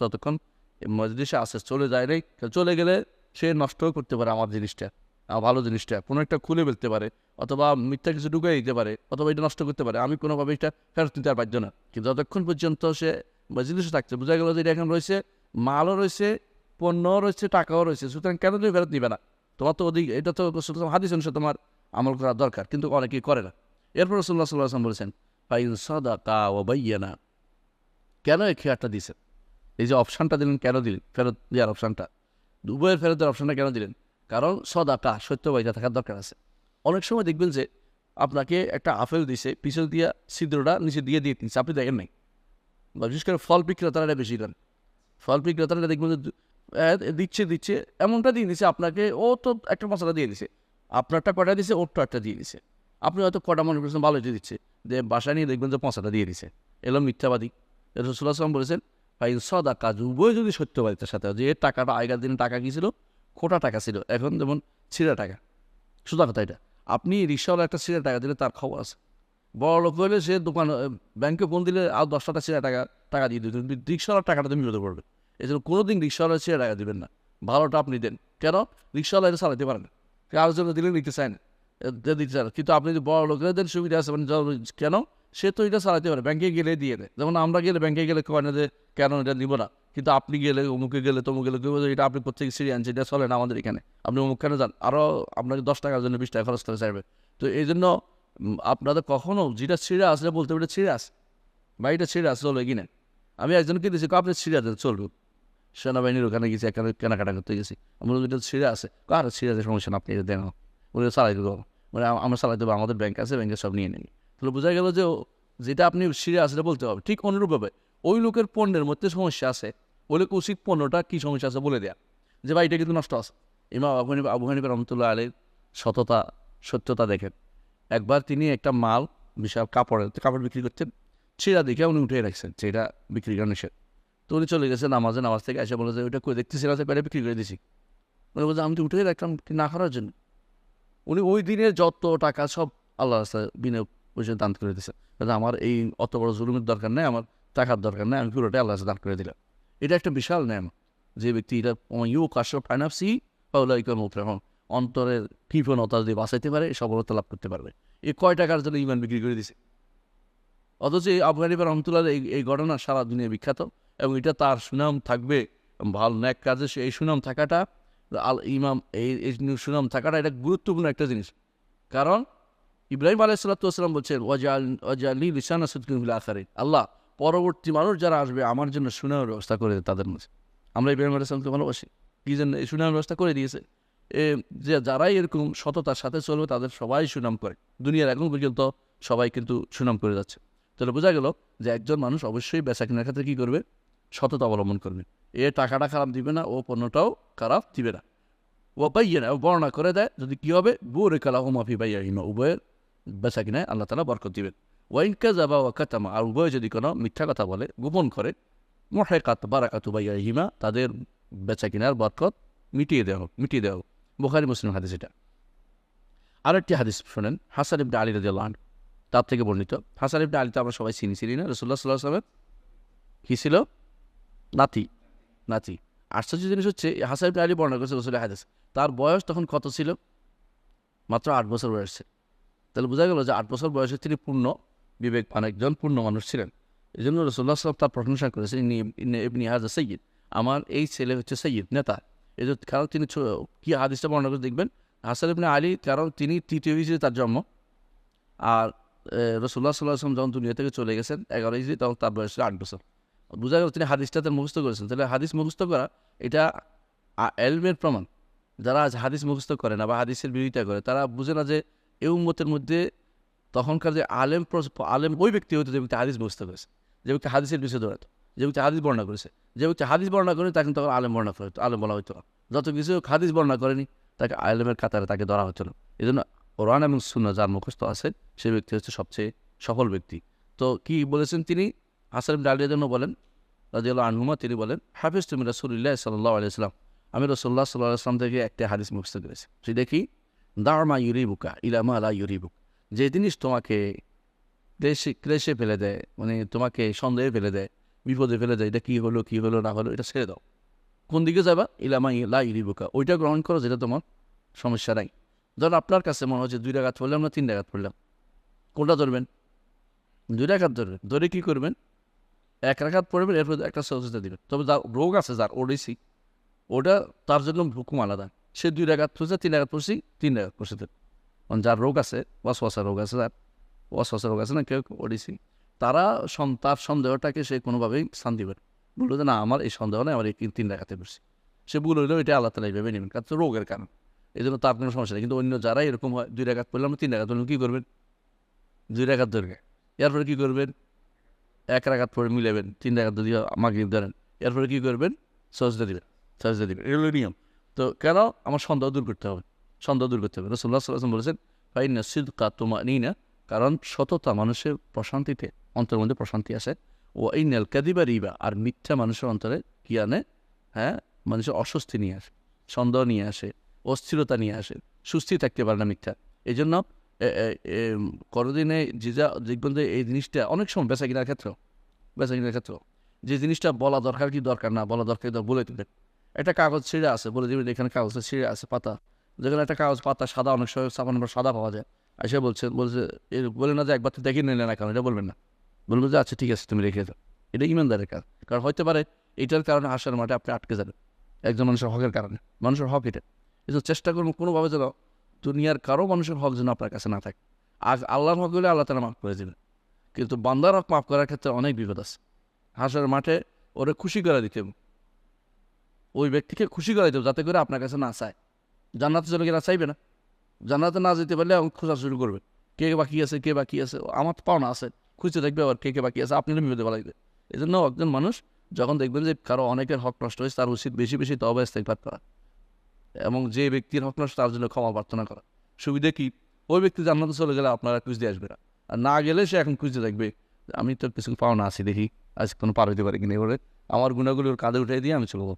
ততক্ষণ মজলিসে আসে, চলে গেলে সে নষ্টও করতে পারে আমার জিনিসটা, ভালো জিনিসটা কোনো একটা খুলে ফেলতে পারে, অথবা মিথ্যা কিছু ঢুকিয়ে দিতে পারে, অথবা এটা নষ্ট করতে পারে। আমি কোনোভাবে এটা ফেরত নিতে আর বাধ্য না। কিন্তু যতক্ষণ পর্যন্ত সে মজলিসে থাকছে, বোঝা গেল যে এটা এখন রয়েছে, মালও রয়েছে, পণ্যও রয়েছে, টাকাও রয়েছে, সুতরাং কেন তুমি ফেরত নিবে না? তোমার তো এটা তো হাদিস অনুসারে তোমার আমল করা দরকার, কিন্তু অনেকেই করে না। এরপর রাসূলুল্লাহ সাল্লাল্লাহু আলাইহি ওয়াসাল্লাম বলেছেন ফাইন সাদাকা ওয়া বায়্যানা, কেন এই খেয়ারটা দিয়েছেন, এই যে অপশানটা দিলেন, কেন দিলেন ফেরত দেওয়ার অপশানটা, উভয়ের ফেরত দেওয়ার অপশানটা কেন দিলেন? কারণ সদাকা, সত্যবাদিতা থাকার দরকার আছে। অনেক সময় দেখবেন যে আপনাকে একটা আপেল দিছে, পিছন দিয়া ছিদ্রটা নিচে দিয়ে দিচ্ছে, আপনি দেখেন নাই। বা বিশেষ করে ফল বিক্রেতারা এটা বেশি করেন। ফল বিক্রেতারা দেখবেন যে দিচ্ছে এমনটা দিয়ে দিচ্ছে আপনাকে, ও তো একটা মশলা দিয়ে দিছে, আপনারটা কটা দিছে, ওরটা একটা দিয়ে দিছে। আপনি হয়তো কটা মনে করছেন ভালো দিয়ে দিচ্ছে, যে বাসায় নিয়ে দেখবেন যে পঁচাটা দিয়ে দিছে, এলো মিথ্যাবাদী। রাসূলুল্লাহ সাল্লাল্লাহু আলাইহি ওয়াসাল্লাম বলেছেন ফাইন সাদাকা, উভয় যদি সত্যবাদিতার সাথে, যে টাকাটা আগের দিনে টাকা কি ছিল, খোটা টাকা ছিল, এখন যেমন ছিঁড়া টাকা, সোজা কথা এটা। আপনি রিক্সাওয়ালা একটা সিরা টাকা দিলে তার খবর আছে, বড় লোক হলে সে দোকান ব্যাংকে ফোন দিলে আর 10টা সিরা টাকা দিয়ে দিত, রিক্সাওয়ালার টাকাটা তুমি বিরোধ করবে। এই জন্য কোনোদিন রিক্সাওয়ালার সিরা টাকা দিবেন না, ভালোটা আপনি দেন। কেন? রিক্সাওয়ালা এটা চালাতে পারেন, কারোর জন্য দিলে নিতে চায় না, দিতে চায় না। কিন্তু আপনি যদি বড় লোকের দেন সুবিধা আছে, মানে কেন সে তো এটা চালাতে পারে, ব্যাংকে গেলে দিয়ে দেয়। যেমন আমরা গেলে ব্যাংকে গেলে কয় না যে কেন এটা নিব না, কিন্তু আপনি গেলে অমুকে গেলে তমুক গেলে কেউ এটা আপনি প্রত্যেক সিঁড়ি আনছে, এটা চলে না আমাদের এখানে, আপনি অমুক কেন যান, আরও আপনাকে 10 টাকার জন্য 20 টাকা খরচ করে চাইবে। তো এই জন্য আপনাদের কখনো যেটা ছিঁড়ে আসলে বলতে হবে এটা ছিঁড়ে আস বা এটা ছিঁড়ে আস চলবে কিনা। আমি একজনকে দিয়েছি, আপনি ছিঁড়ে আসেন চলবে, সেনাবাহিনীর ওখানে গেছি, এখানে কেনাকাটা করতে গেছি, আমরা এটা ছিঁড়ে আসে, আর ছিঁড়ে আছে সমস্যা না, আপনি এটা দেন, ওটা চালাই দেবো, মানে আমরা চালাই দেবো, আমাদের ব্যাংক আছে, ব্যাংকে সব নিয়ে নেই। তাহলে বোঝা গেল যে যেটা আপনি ছিঁড়ে আসলে বলতে হবে। ঠিক অনুরূপভাবে ওই লোকের পণ্যের মধ্যে সমস্যা আছে, ওই লোক উচিত পণ্যটা কী সমস্যা আছে বলে দেয়া, যে ভাই এটা কিন্তু নষ্ট আছে। ইমাম আবু হানিফা রহমতুল্লাহ আলাইহির সত্যতা দেখেন। একবার তিনি একটা মাল বিশাল কাপড় বিক্রি করতেন, ছিঁড়া দেখে উনি উঠে রাখছেন যে এটা বিক্রি করা নিষেধ। তো উনি চলে গেছেন নামাজ থেকে এসে বলে যে ওইটা কই দেখতেছি না, পেটে বিক্রি করে দিছি। উনি বলছে আমি তো উঠে রাখলাম না করার জন্য। উনি ওই দিনের যত টাকা সব আল্লাহ রাস্তায় বিনা পয়সা দান করে দিয়েছে। আমার এই অত বড় জুলুমের দরকার নেই, আমার টাকার দরকার নেই, আমি পুরোটাই আল্লাহ দান করে দিলাম। এটা একটা বিশাল নেম, যে ব্যক্তি এটা ফাইনান্সি এখন অন্তরের কৃপণতা যদি বাঁচাইতে পারে, সফলতা লাভ করতে পারবে। এই কয় টাকার জন্য ইমান বিক্রি করে দিছে। অথচ এই আবু হানিফা রহমতুল্লাহ এই ঘটনা সারা দুনিয়া বিখ্যাত, এবং এটা তার সুনাম থাকবে ভালো ন্যাক কাজে। এই সুনাম থাকাটা এই সুনাম থাকাটা এটা গুরুত্বপূর্ণ একটা জিনিস। কারণ ইব্রাহিম আলাইহিসসালাম বলছেন ওয়াজআলি লিসানা সিদকিন ফিল আখিরিন, আল্লাহ পরবর্তী মানুষ যারা আসবে আমার জন্য সুনামের ব্যবস্থা করে তাদের মধ্যে। আমরা ইব্রাহিম আলাইহিসসালামকে ভালোবাসি, কি জন্য এই সুনামের ব্যবস্থা করে দিয়েছে। যে যারাই এরকম সততার সাথে চলবে তাদের সবাই সুনাম করে, দুনিয়ার এখন পর্যন্ত সবাই কিন্তু সুনাম করে যাচ্ছে। তাহলে বোঝা গেল যে একজন মানুষ অবশ্যই বেচা কেনার ক্ষেত্রে কী করবে, সততা অবলম্বন করবে। টাকাটা খারাপ দিবে না, ও পণ্যটাও খারাপ দিবে না। ও পাইয়ে না, ও বর্ণনা করে দেয় যদি কী হবে, বুরে কালাহ মাফি পাইয়া হিমা, উভয়ের বেচা কিনায় আল্লাহ তালা বরকত দিবেন। ওয়াইনকা যাবা ওয়াকাতামা, আর উভয় যদি কোনো মিথ্যা কথা বলে, গোপন করে, মহেকাত বারাকাতু বাইয়া হিমা, তাদের বেচা কিনার বরকত মিটিয়ে দেওয়া হোক। বুখারী মুসলিম হাদিস এটা। আরেকটি হাদিস শোনেন, হাসান ইবনে আলী রাদিয়াল্লাহু আনহু তার থেকে বর্ণিত। হাসান ইবনে আলী তো আমরা সবাই চিনি না, রাসূলুল্লাহ সাল্লাল্লাহু আলাইহি ওয়াসাল্লামের কী ছিল? নাতি। আশ্চর্য জিনিস হচ্ছে হাসান ইবনে আলী বর্ণনা করেছে রাসূলের হাদিস, তার বয়স তখন কত ছিল? মাত্র 8 বছর বয়স। তাহলে বোঝা গেল যে 8 বছর বয়সে তিনি পূর্ণ বিবেকবান একজন পূর্ণ মানুষ ছিলেন। এই জন্য রাসূলুল্লাহ সাল্লাল্লাহু আলাইহি ওয়াসাল্লাম তার প্রশংসা করেছেন, ইবনি হাযা সাইয়্যিদ, আমার এই ছেলে হচ্ছে সাইয়্যিদ, নেতা। এই যে কারণ তিনি কি হাদিসটা বর্ণনা করে দেখবেন, হাসান ইবনে আলী, কারণ তিনি তৃতীয় হিজরি তার জন্ম, আর রাসূলুল্লাহ সাল্লাল্লাহু আলাইহি ওয়াসাল্লাম যখন দুনিয়া থেকে চলে গেছেন 11 হিজরি, তখন তার বয়স ছিল 8 বছর। বোঝা গেল তিনি হাদিসটাতে মুখস্থ করেছেন। তাহলে হাদিস মুখস্থ করা এটা এলমের প্রমাণ। যারা হাদিস মুখস্থ করে না বা হাদিসের বিরোধিতা করে, তারা বুঝে না যে এই উম্মতের মধ্যে তখনকার যে আলেম ওই ব্যক্তি হয়তো যে ব্যক্তি হাদিস মুখস্থ করেছে, যে ব্যক্তি হাদিসের বিষয়ে দৌড়াতো, যে ব্যক্তি হাদিস বর্ণনা করেছে। যে ব্যক্তি হাদিস বর্ণনা করে তাকে তখন আলেম বলা হতো না। যত কিছু হাদিস বর্ণনা করেনি তাকে আলেমের কাতারে তাকে ধরা হতো না। এই জন্য কোরআন এবং সুন্নাহ যার মুখস্থ আছে সেই ব্যক্তি হচ্ছে সবচেয়ে সফল ব্যক্তি। তো কি বলেছেন তিনি? হাসান ইবনে আলী জন্য বলেন রাদিয়াল্লাহু আনহুমা, তিনি বলেন হাফিজতু মিন রাসূলিল্লাহ সাল্লাল্লাহু আলাইহি ওয়াসাল্লাম, আমি রাসূলুল্লাহ সাল্লাল্লাহু আলাইহি ওয়াসাল্লাম থেকে একটা হাদিস মুখস্থ করেছি। সেটা কি? দা মা ইউরিবুকা ইলা মা লা ইউরিবুক, যে জিনিস তোমাকে ক্লেশে ফেলে দেয়, মানে তোমাকে সন্দেহে ফেলে দেয়, বিপদে ফেলে দেয়, এটা কী হলো না হলো, এটা ছেড়ে দাও। কোন দিকে যাবা? ইলামা লা ইউরিবুকা, ওইটা গ্রহণ করো যেটা তোমার সমস্যা নাই। ধরুন আপনার কাছে মনে হচ্ছে 2 রাকাত পড়লাম না 3 রাকাত পড়লাম, কোনটা ধরবেন? 2 রাকাত ধরবেন। ধরে কী করবেন? 1 রাকাত পড়বেন, এরপর একটা সজদা দিবেন। তবে যার রোগ আছে, যার ওডিসি, ওটা তার জন্য হুকুম আলাদা। সে 2 রাকাত পড়ছে, 3 রাকাত পড়ছি, 3 রাকাত পড়ছে। যার রোগ আছে, ওয়াসওয়াসা রোগ আছে না, কেউ ওডিসি, তারা তার সন্দেহটাকে সে কোনোভাবেই স্থান দিবেন, বললো যে না আমার এই সন্দেহ নেই, আমার এই 3 রাকাতে পড়ছি। সে ভুল হইলেও এটা আল্লাহ তাআলা ভেবে নেবেন, কারণ রোগের কারণ, এই জন্য তার কোনো সমস্যা নেই। কিন্তু অন্য যারা এরকম হয় 2 রাকাত পড়লাম, 3 রাকাত পড়লাম, কী করবেন? 2 রাকাত ধরবে। এরপরে কী করবেন? 1 রাকাত পড়ে মিলাবেন, 3 রাকাত যদি মাগরিব ধরেন, এরপরে কী করবেন? সজদা দিবেন। এগুলো নিয়ম। তো কেন? আমার সন্দেহ দূর করতে হবে। রাসূলুল্লাহ সাল্লাল্লাহু আলাইহি ওয়াসাল্লাম বলেছেন ফাইন্না সিদকা তুমানিনা, কারণ সততা মানুষের প্রশান্তিতে, অন্তরের মধ্যে প্রশান্তি আসে। ও ইন্নাল কাযিবা রিবা, আর মিথ্যা মানুষের অন্তরে কি আনে? হ্যাঁ, মানুষের অস্বস্তি নিয়ে আসে, সন্দেহ নিয়ে আসে, অস্থিরতা নিয়ে আসে, সুস্থির থাকতে পারে না মিথ্যা। এই জন্য কোনোদিনে দেখবেন যে এই জিনিসটা অনেক সময় বেচা কেনার ক্ষেত্রেও যে জিনিসটা বলা দরকার কি দরকার না বলা দরকার বলে দেবেন। একটা কাগজ ছিঁড়ে আছে, বলে দেবেন এখানে কাগজটা ছিঁড়ে আছে পাতা, যেখানে একটা কাগজ পাতা সাদা, অনেক সময় ছাপানোর সাদা পাওয়া যায়, এসে বলছে বলে না যে একবার তো দেখে নিলে না, কারণ এটা বলবেন না, বলবেন যে আচ্ছা ঠিক আছে তুমি রেখে দাও। এটা ইমানদারের কাজ। কারণ হতে পারে এইটার কারণে হাসার মাঠে আপনি আটকে যাবেন, একজন মানুষের হকের কারণে। মানুষের হক এটা, এই চেষ্টা করুন কোনোভাবে যেন দুনিয়ার কারো মানুষের হক যেন আপনার কাছে না থাকে। আর আল্লাহর হক হলে আল্লাহ তারা মাফ করে দেবেন, কিন্তু বান্দার হক মাফ করার ক্ষেত্রে অনেক বিপদ আছে। হাসার মাঠে ওরে খুশি করে দিতে হবে, ওই ব্যক্তিকে খুশি করে দিতে হবে, যাতে করে আপনার কাছে না চায়। জান্নাতে চলে গেলে চাইবে না, জান্নাতে না যেতে পারলে এখন খোঁজা শুরু করবে, কে বাকি আছে কে বাকি আছে, আমার তো পাওনা আছে, খুঁজতে দেখবে আবার কে বাকি আছে, আপনি বিপদে ফেলাইবে। এই জন্য একজন মানুষ যখন দেখবেন যে কারো অনেকের হক নষ্ট হয়েছে, তার উচিত বেশি বেশি তওবা ইস্তেগফার করা, এবং যে ব্যক্তির হক নষ্ট তার জন্য ক্ষমা প্রার্থনা করা। সুবিধা কি, ওই ব্যক্তি জান্নাতে চলে গেলে আপনারা খুঁজতে আসবে না, আর না গেলে সে এখন খুঁজতে দেখবে আমি তো কিছু পাওনা আছি, দেখি আজ কোনো পার হইতে পারি কিনা, এবারে আমার গুণাগুলোর কাঁধে উঠে দিয়ে আমি চলবো,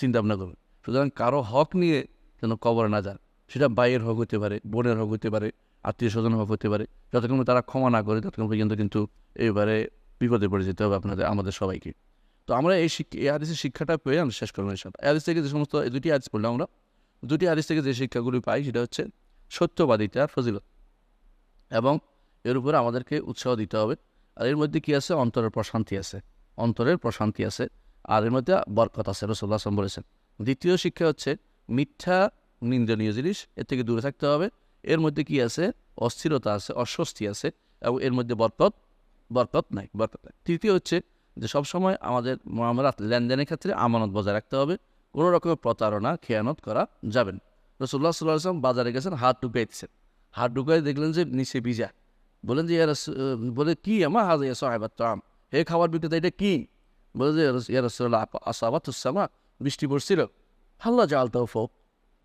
চিন্তা ভাবনা করবে। সুতরাং কারো হক নিয়ে যেন কবরে না যান, সেটা ভাইয়ের হক হতে পারে, বোনের হক হতে পারে, আত্মীয় স্বজনের হক হতে পারে। যতক্ষণ তারা ক্ষমা না করে ততক্ষণ পর্যন্ত কিন্তু এবারে বিপদে পড়ে যেতে হবে আমাদের সবাইকে। তো আমরা এই হাদিসের শিক্ষাটা পেয়ে আমরা শেষ করবো ইনশাআল্লাহ। এই হাদিস থেকে যে সমস্ত দুটি হাদিস পড়লাম আমরা, দুটি হাদিস থেকে যে শিক্ষাগুলি পাই সেটা হচ্ছে সত্যবাদিতার ফজিলত, এবং এর উপরে আমাদেরকে উৎসাহ দিতে হবে। আর এর মধ্যে কি আছে, অন্তরের প্রশান্তি আছে, আর এর মধ্যে বরকত আছে, রাসূলুল্লাহ সাল্লাল্লাহু আলাইহি ওয়াসাল্লাম বলেছেন। দ্বিতীয় শিক্ষা হচ্ছে মিথ্যা নিন্দনীয় জিনিস, এর থেকে দূরে থাকতে হবে। এর মধ্যে কি আছে, অস্থিরতা আছে, অস্বস্তি আছে, এবং এর মধ্যে বরকত নাই। তৃতীয় হচ্ছে যে সবসময় আমাদের মামলাত লেনদেনের ক্ষেত্রে আমানত বজায় রাখতে হবে, কোনো রকমের প্রতারণা খেয়ানত করা যাবে না। রাসূলুল্লাহ সাল্লাল্লাহু আলাইহি ওয়াসাল্লাম বাজারে গেছেন, হাত ঢুকাই দেখলেন যে নিচে ভিজা, বলেন যে বলে কি আমার হাজ ইয়া সাহেবাত তাম, হে খাবার বিক্রেতা এটা কি? বলে যে ইয়া রাসূলুল্লাহ আসাবাতুস সামা, বৃষ্টি পড়ছিল, আল্লাহ জাআলতাহু ফাওক,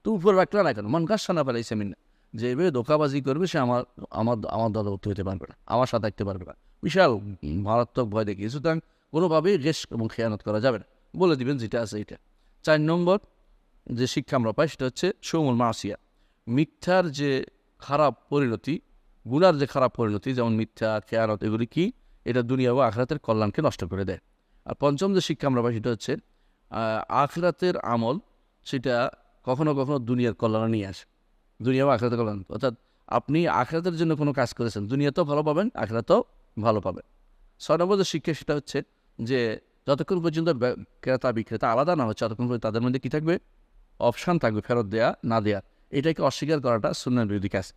তুমি উপরে রাখলে না কেন? মান গাশশানা ফালাইসা মিন্না, যে এভাবে ধোঁকাবাজি করবে সে আমার আমার আমার দলভুক্ত হতে পারবে না, আমার সাথে থাকতে পারবে না। বিশাল মারাত্মক ভয় দেখি। সুতরাং কোনোভাবেই রেশ এবং খেয়ানত করা যাবে না, বলে দিবেন যেটা আছে এটা। 4 নম্বর যে শিক্ষা আমরা পাই সেটা হচ্ছে শৌমুল মাসিয়া, মিথ্যার যে খারাপ পরিণতি, গুনার যে খারাপ পরিণতি, যেমন মিথ্যা, খেয়ানত, এগুলি কি, এটা দুনিয়া ও আখিরাতের কল্যাণকে নষ্ট করে দেয়। আর পঞ্চম যে শিক্ষা আমরা পাই সেটা হচ্ছে আখিরাতের আমল, সেটা কখনো কখনো দুনিয়ার কল্যাণ নিয়ে আসে, দুনিয়া ও আখিরাতের কল্যাণ। অর্থাৎ আপনি আখিরাতের জন্য কোনো কাজ করেছেন, দুনিয়াতেও ভালো পাবেন, আখিরাতেও ভালো পাবেন। 6 নম্বর যে শিক্ষা সেটা হচ্ছে যে যতক্ষণ পর্যন্ত ক্রেতা বিক্রেতা আলাদা না হচ্ছে, ততক্ষণ পর্যন্ত তাদের মধ্যে কী থাকবে, অপশান থাকবে ফেরত দেয়া না দেওয়ার। এটাকে অস্বীকার করাটা সুন্নাহর বিরোধী কাজ।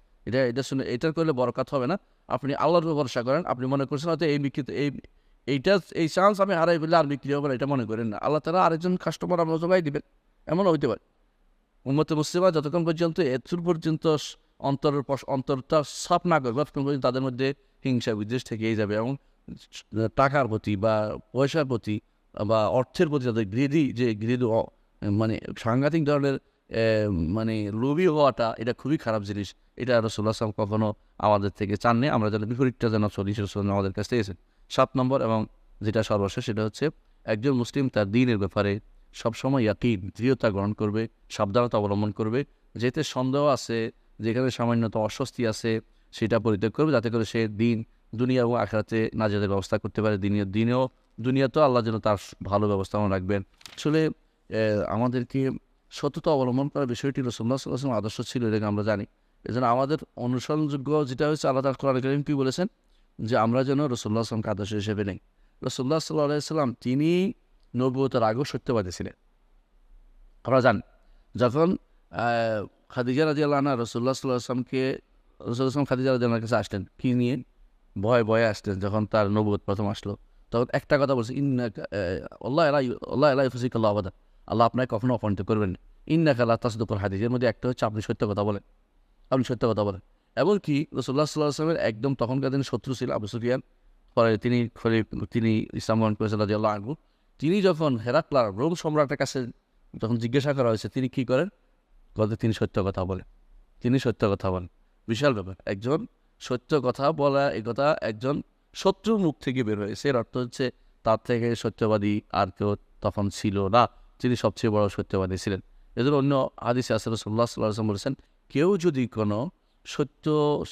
এটার করলে বরকত হবে না। আপনি আল্লাহর উপর ভরসা করেন, আপনি মনে করছেন হয়তো এই চান্স আমি হারাই ফেললে আর বিক্রি হবে না, এটা মনে করেন না। আল্লাহ তাআলা আরেকজন কাস্টমার আমরা জোগাই দিবেন, এমনও হইতে পারে। উম্মতে মুসলিমা যতক্ষণ পর্যন্ত এর পর্যন্ত অন্তরটা সাফ না করবে, ততক্ষণ পর্যন্ত তাদের মধ্যে হিংসা বিদ্বেষ থেকেই যাবে, এবং টাকার প্রতি বা পয়সার প্রতি বা অর্থের প্রতি তাদের ঘৃণা মানে সাংঘাতিক ধরনের মানে লোভী হওয়াটা, এটা খুবই খারাপ জিনিস। এটা রাসূলুল্লাহ সাল্লাল্লাহু আলাইহি ওয়াসাল্লাম কখনো আমাদের থেকে চাননি, আমরা যেন বিপরীতটা যেন চলি, সেটা আমাদের কাছে এসেছে। 7 নম্বর এবং যেটা সর্বশেষ সেটা হচ্ছে একজন মুসলিম তার দ্বীনের ব্যাপারে সবসময় ইয়াকিন, দৃঢ়তা গ্রহণ করবে, সাবধানতা অবলম্বন করবে। যেতে সন্দেহ আছে, যেখানে সামান্যত অস্বস্তি আছে, সেটা পরিত্যাগ করবে, যাতে করে সে দুনিয়া এবং আখিরাতে নাজাতের ব্যবস্থা করতে পারে। দুনিয়াতেও আল্লাহ যেন তার ভালো ব্যবস্থা রাখবেন। আসলে আমাদেরকে সততা অবলম্বন করার বিষয়টি রাসূলুল্লাহ সাল্লাল্লাহু আলাইহি ওয়াসাল্লাম আদর্শ ছিল, এটাকে আমরা জানি। এজন্য আমাদের অনুসরণযোগ্য যেটা হচ্ছে, আল্লাহ তাআলা কোরআনে কারীম কি বলেছেন, যে আমরা যেন রাসূলুল্লাহ সাল্লাল্লাহু আলাইহি ওয়াসাল্লামকে আদর্শ হিসেবে নেই। রাসূলুল্লাহ সাল্লাল্লাহু আলাইহি ওয়াসাল্লাম তিনি নবুয়তের আগেও সত্যবাদী ছিলেন। আমরা জানি যখন খাদিজা রাদিয়াল্লাহু আনহা রাসূলুল্লাহ সাল্লাল্লাহু আলাইহি ওয়াসাল্লাম খাদিজা রাদিয়াল্লাহু আনহার কাছে আসলেন, কি নিয়ে? ভয়ে আসলেন। যখন তার নবুয়ত প্রথম আসলো, তখন একটা কথা বলছে, ইন্নাকা আল্লাহ লা ইউখজিকাল্লাহু আবাদা, আল্লাহ আপনাকে কখনো অপমানিত করবেন না। ইন্নাকা লা তাসদুকুল হাদিস, এর মধ্যে একটা হচ্ছে আপনি সত্য কথা বলেন। এমনকি রাসূলুল্লাহ সাল্লাল্লাহু আলাইহি ওয়াসাল্লামের একদম তখনকার দিনে শত্রু ছিল আবু সুফিয়ান, পরে তিনি ইসলাম গ্রহণ করেছেন রাদিয়াল্লাহু আনহু। তিনি যখন হেরাক্লার রোম সম্রাটের কাছে যখন জিজ্ঞাসা করা হয়েছে, তিনি কি করেন? তিনি সত্য কথা বলেন। বিশাল ব্যাপার, একজন সত্য কথা বলা, এই কথা একজন শত্রুর মুখ থেকে বের হয়েছে, এর অর্থ হচ্ছে তার থেকে সত্যবাদী আর কেউ তখন ছিল না, তিনি সবচেয়ে বড় সত্যবাদী ছিলেন। এদের অন্য হাদিসে আছে রাসূলুল্লাহ সাল্লাল্লাহু আলাইহি ওয়াসাল্লাম বলেছেন, কেউ যদি কোনো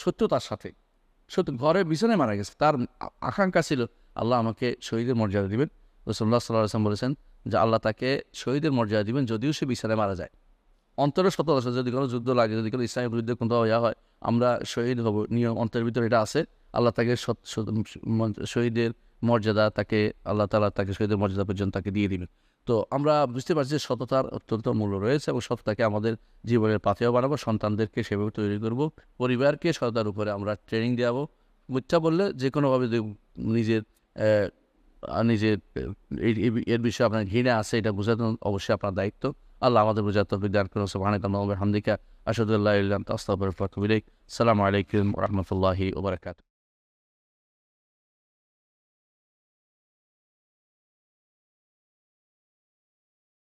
সত্যতার সাথে ঘরে বিছানায় মারা গেছে, তার আকাঙ্ক্ষা ছিল আল্লাহ আমাকে শহীদের মর্যাদা দিবেন, রাসূলুল্লাহ সাল্লাল্লাহু আলাইহি ওয়াসাল্লাম বলেছেন যে আল্লাহ তাকে শহীদের মর্যাদা দিবেন যদিও সে বিছানায় মারা যায়। অন্তরের সততা আছে, যদি কোনো যুদ্ধ লাগে, যদি কোনো ইসলামের বিরুদ্ধে কোনো ইয়া হয়, আমরা শহীদ হব, নিয়ম অন্তরের ভিতরে এটা আছে, আল্লাহ তাকে শহীদের মর্যাদা, তাকে আল্লাহ তাআলা তাকে শহীদের মর্যাদা পর্যন্ত তাকে দিয়ে দিবেন। তো আমরা বুঝতে পারছি যে সততার অত্যন্ত মূল্য রয়েছে এবং সততাকে আমাদের জীবনের পাথেয় বানাবো, সন্তানদেরকে সেভাবে তৈরি করব, পরিবারকে সততার উপরে আমরা ট্রেনিং দেওয়াবো। মিথ্যা বললে যে কোনোভাবে নিজের নিজের এর বিষয়ে আপনার ঘৃণা আছে এটা বোঝানো অবশ্যই আপনার দায়িত্ব। আল্লাহ আমাদের বোঝার তৌফিক দান করুন। সুবহানাকা আল্লাহুম্মা ওয়া বিহামদিকা আশহাদু আল্লা ইলাহা ইল্লা আনতা আস্তাগফিরুকা ওয়া আতুবু ইলাইক। আসসালামু আলাইকুম ওয়া রাহমাতুল্লাহি ওয়া বারাকাতুহু।